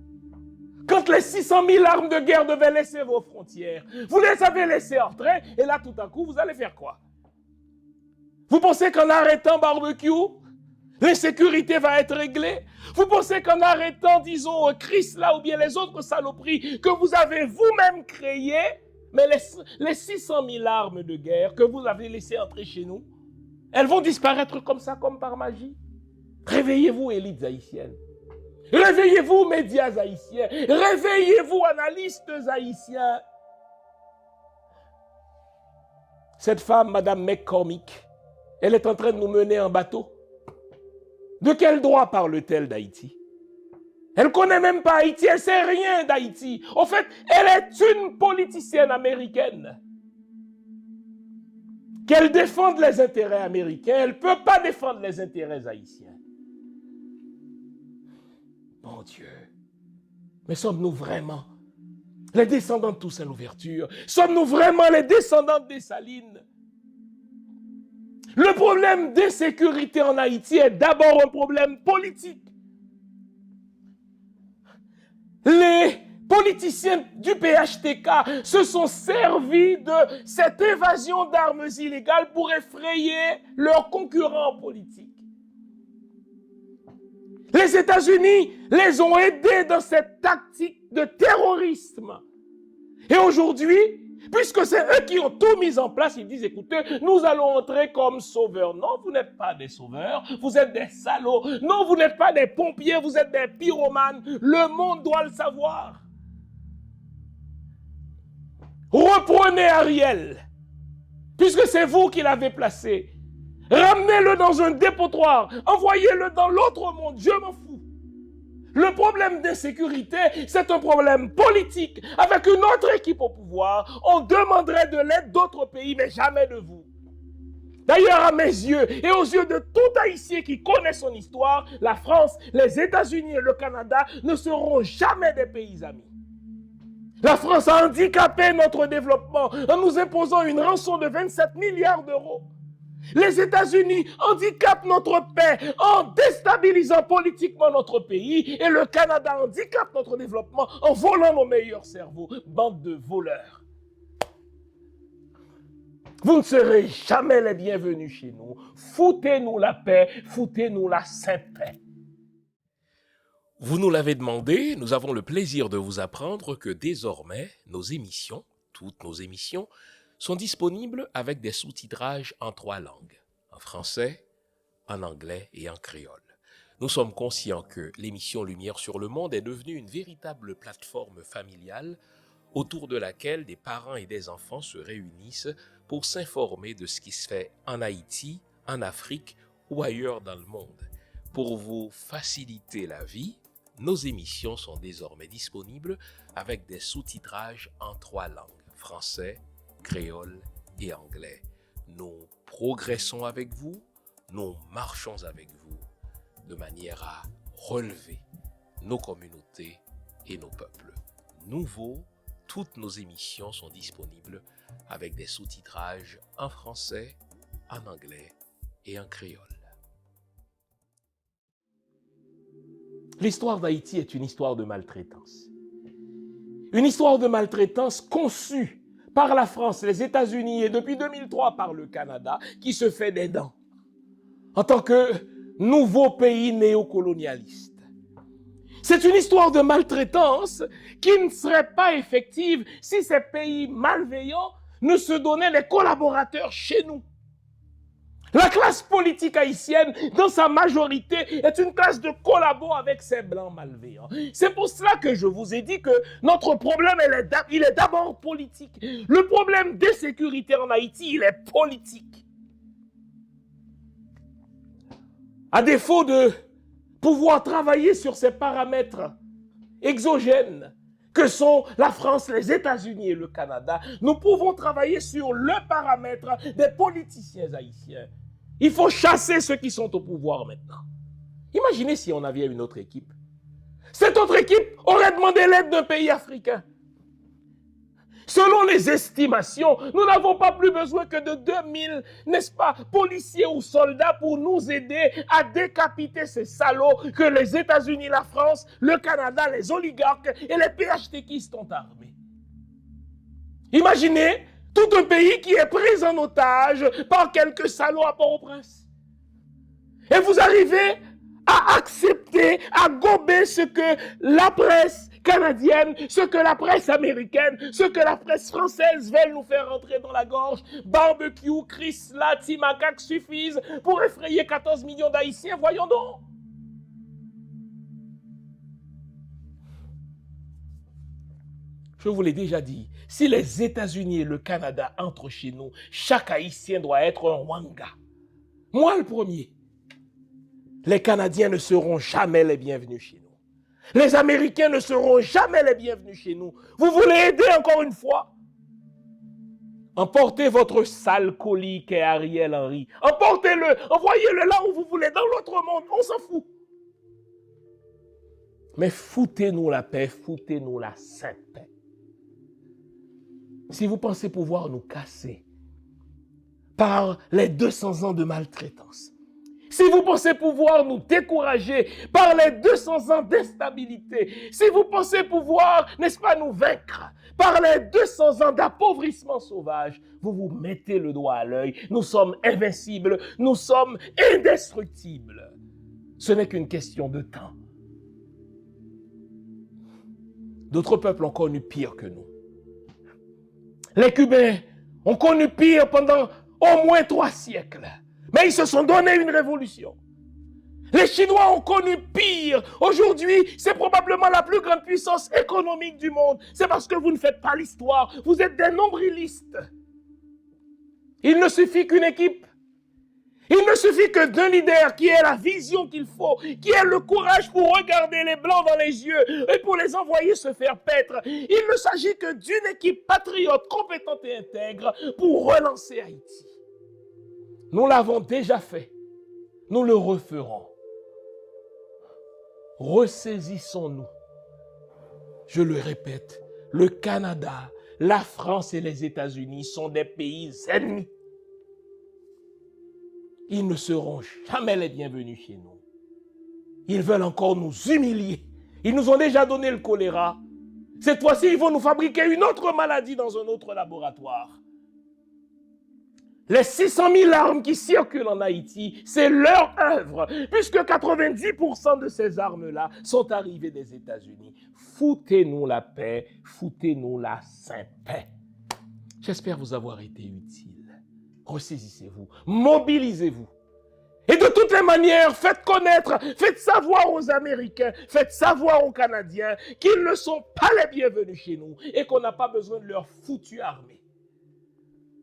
Speaker 2: Quand les 600 000 armes de guerre devaient laisser vos frontières, vous les avez laissées entrer, et là, tout à coup, vous allez faire quoi? Vous pensez qu'en arrêtant barbecue, l'insécurité va être réglée? Vous pensez qu'en arrêtant, disons, Chris, là, ou bien les autres saloperies que vous avez vous-même créées, mais les 600 000 armes de guerre que vous avez laissées entrer chez nous, elles vont disparaître comme ça, comme par magie? Réveillez-vous, élites haïtiennes. Réveillez-vous, médias haïtiens. Réveillez-vous, analystes haïtiens. Cette femme, Madame McCormick, elle est en train de nous mener en bateau. De quel droit parle-t-elle d'Haïti? Elle ne connaît même pas Haïti, elle ne sait rien d'Haïti. En fait, elle est une politicienne américaine. Qu'elle défende les intérêts américains, elle ne peut pas défendre les intérêts haïtiens. Bon Dieu, mais sommes-nous vraiment les descendants de Toussaint Louverture? Sommes-nous vraiment les descendants des Salines? Le problème d'insécurité en Haïti est d'abord un problème politique. Les politiciens du PHTK se sont servis de cette évasion d'armes illégales pour effrayer leurs concurrents politiques. Les États-Unis les ont aidés dans cette tactique de terrorisme. Et aujourd'hui, puisque c'est eux qui ont tout mis en place, ils disent, écoutez, nous allons entrer comme sauveurs. Non, vous n'êtes pas des sauveurs, vous êtes des salauds. Non, vous n'êtes pas des pompiers, vous êtes des pyromanes. Le monde doit le savoir. Reprenez Ariel, puisque c'est vous qui l'avez placé. Ramenez-le dans un dépotoir. Envoyez-le dans l'autre monde. Je m'en fous. Le problème d'insécurité, c'est un problème politique. Avec une autre équipe au pouvoir, on demanderait de l'aide d'autres pays, mais jamais de vous. D'ailleurs, à mes yeux et aux yeux de tout Haïtien qui connaît son histoire, la France, les États-Unis et le Canada ne seront jamais des pays amis. La France a handicapé notre développement en nous imposant une rançon de 27 milliards d'euros. Les États-Unis handicapent notre paix en déstabilisant politiquement notre pays et le Canada handicape notre développement en volant nos meilleurs cerveaux. Bande de voleurs. Vous ne serez jamais les bienvenus chez nous. Foutez-nous la paix, foutez-nous la sainte paix.
Speaker 3: Vous nous l'avez demandé, nous avons le plaisir de vous apprendre que désormais, nos émissions, toutes nos émissions, sont disponibles avec des sous-titrages en 3 langues, en français, en anglais et en créole. Nous sommes conscients que l'émission Lumière sur le monde est devenue une véritable plateforme familiale autour de laquelle des parents et des enfants se réunissent pour s'informer de ce qui se fait en Haïti, en Afrique ou ailleurs dans le monde. Pour vous faciliter la vie, nos émissions sont désormais disponibles avec des sous-titrages en 3 langues, français, créole et anglais. Nous progressons avec vous, nous marchons avec vous, de manière à relever nos communautés et nos peuples. Nouveau, toutes nos émissions sont disponibles avec des sous-titrages en français, en anglais et en créole.
Speaker 2: L'histoire d'Haïti est une histoire de maltraitance. Une histoire de maltraitance conçue par la France, les États-Unis et depuis 2003 par le Canada, qui se fait des dents en tant que nouveau pays néocolonialiste. C'est une histoire de maltraitance qui ne serait pas effective si ces pays malveillants ne se donnaient les collaborateurs chez nous. La classe politique haïtienne, dans sa majorité, est une classe de collabos avec ces blancs malveillants. C'est pour cela que je vous ai dit que notre problème, il est d'abord politique. Le problème d'insécurité en Haïti, il est politique. À défaut de pouvoir travailler sur ces paramètres exogènes que sont la France, les États-Unis et le Canada, nous pouvons travailler sur le paramètre des politiciens haïtiens. Il faut chasser ceux qui sont au pouvoir maintenant. Imaginez si on avait une autre équipe. Cette autre équipe aurait demandé l'aide d'un pays africain. Selon les estimations, nous n'avons pas plus besoin que de 2000, n'est-ce pas, policiers ou soldats pour nous aider à décapiter ces salauds que les États-Unis, la France, le Canada, les oligarques et les PHTKistes ont armés. Imaginez tout un pays qui est pris en otage par quelques salauds à Port-au-Prince. Et vous arrivez à accepter, à gober ce que la presse canadienne, ce que la presse américaine, ce que la presse française veulent nous faire rentrer dans la gorge. Barbecue, Chrysler, Timacac suffisent pour effrayer 14 millions d'Haïtiens, voyons donc. Je vous l'ai déjà dit, si les États-Unis et le Canada entrent chez nous, chaque Haïtien doit être un Wanga. Moi le premier. Les Canadiens ne seront jamais les bienvenus chez nous. Les Américains ne seront jamais les bienvenus chez nous. Vous voulez aider encore une fois? Emportez votre sale colis qu'est Ariel Henry. Emportez-le, envoyez-le là où vous voulez, dans l'autre monde, on s'en fout. Mais foutez-nous la paix, foutez-nous la sainte paix. Si vous pensez pouvoir nous casser par les 200 ans de maltraitance, si vous pensez pouvoir nous décourager par les 200 ans d'instabilité, si vous pensez pouvoir, n'est-ce pas, nous vaincre par les 200 ans d'appauvrissement sauvage, vous vous mettez le doigt à l'œil. Nous sommes invincibles, nous sommes indestructibles. Ce n'est qu'une question de temps. D'autres peuples ont connu pire que nous. Les Cubains ont connu pire pendant au moins 3 siècles. Mais ils se sont donné une révolution. Les Chinois ont connu pire. Aujourd'hui, c'est probablement la plus grande puissance économique du monde. C'est parce que vous ne faites pas l'histoire. Vous êtes des nombrilistes. Il ne suffit qu'une équipe. Il ne suffit que d'un leader qui ait la vision qu'il faut, qui ait le courage pour regarder les blancs dans les yeux et pour les envoyer se faire paître. Il ne s'agit que d'une équipe patriote, compétente et intègre pour relancer Haïti. Nous l'avons déjà fait. Nous le referons. Ressaisissons-nous. Je le répète, le Canada, la France et les États-Unis sont des pays ennemis. Ils ne seront jamais les bienvenus chez nous. Ils veulent encore nous humilier. Ils nous ont déjà donné le choléra. Cette fois-ci, ils vont nous fabriquer une autre maladie dans un autre laboratoire. Les 600 000 armes qui circulent en Haïti, c'est leur œuvre, puisque 90% de ces armes-là sont arrivées des États-Unis. Foutez-nous la paix, foutez-nous la sainte paix. J'espère vous avoir été utile. Ressaisissez-vous, mobilisez-vous. Et de toutes les manières, faites connaître, faites savoir aux Américains, faites savoir aux Canadiens qu'ils ne sont pas les bienvenus chez nous et qu'on n'a pas besoin de leur foutue armée.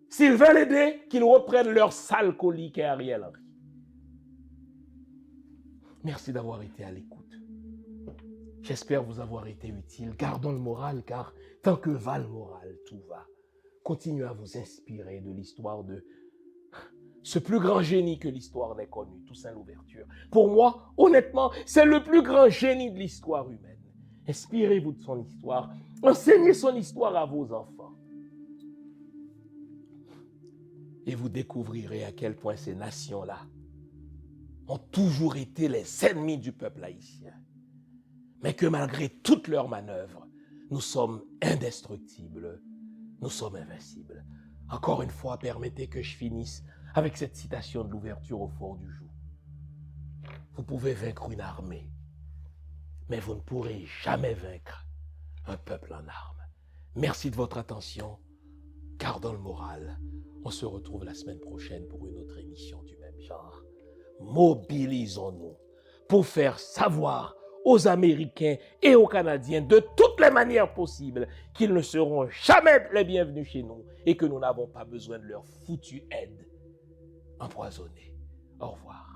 Speaker 2: S'ils veulent aider, qu'ils reprennent leur sale colis qu'est Ariel Henry. Merci d'avoir été à l'écoute. J'espère vous avoir été utile. Gardons le moral, car tant que va le moral, tout va. Continuez à vous inspirer de l'histoire de ce plus grand génie que l'histoire n'ait connu, Toussaint Louverture. Pour moi, honnêtement, c'est le plus grand génie de l'histoire humaine. Inspirez-vous de son histoire. Enseignez son histoire à vos enfants. Et vous découvrirez à quel point ces nations-là ont toujours été les ennemis du peuple haïtien. Mais que malgré toutes leurs manœuvres, nous sommes indestructibles, nous sommes invincibles. Encore une fois, permettez que je finisse avec cette citation de l'ouverture au Fort du Joux. Vous pouvez vaincre une armée, mais vous ne pourrez jamais vaincre un peuple en armes. Merci de votre attention. Gardons le moral. On se retrouve la semaine prochaine pour une autre émission. émission du même genre. Mobilisons-nous pour faire savoir aux Américains et aux Canadiens de toutes les manières possibles qu'ils ne seront jamais les bienvenus chez nous et que nous n'avons pas besoin de leur foutue aide empoisonnée. Au revoir.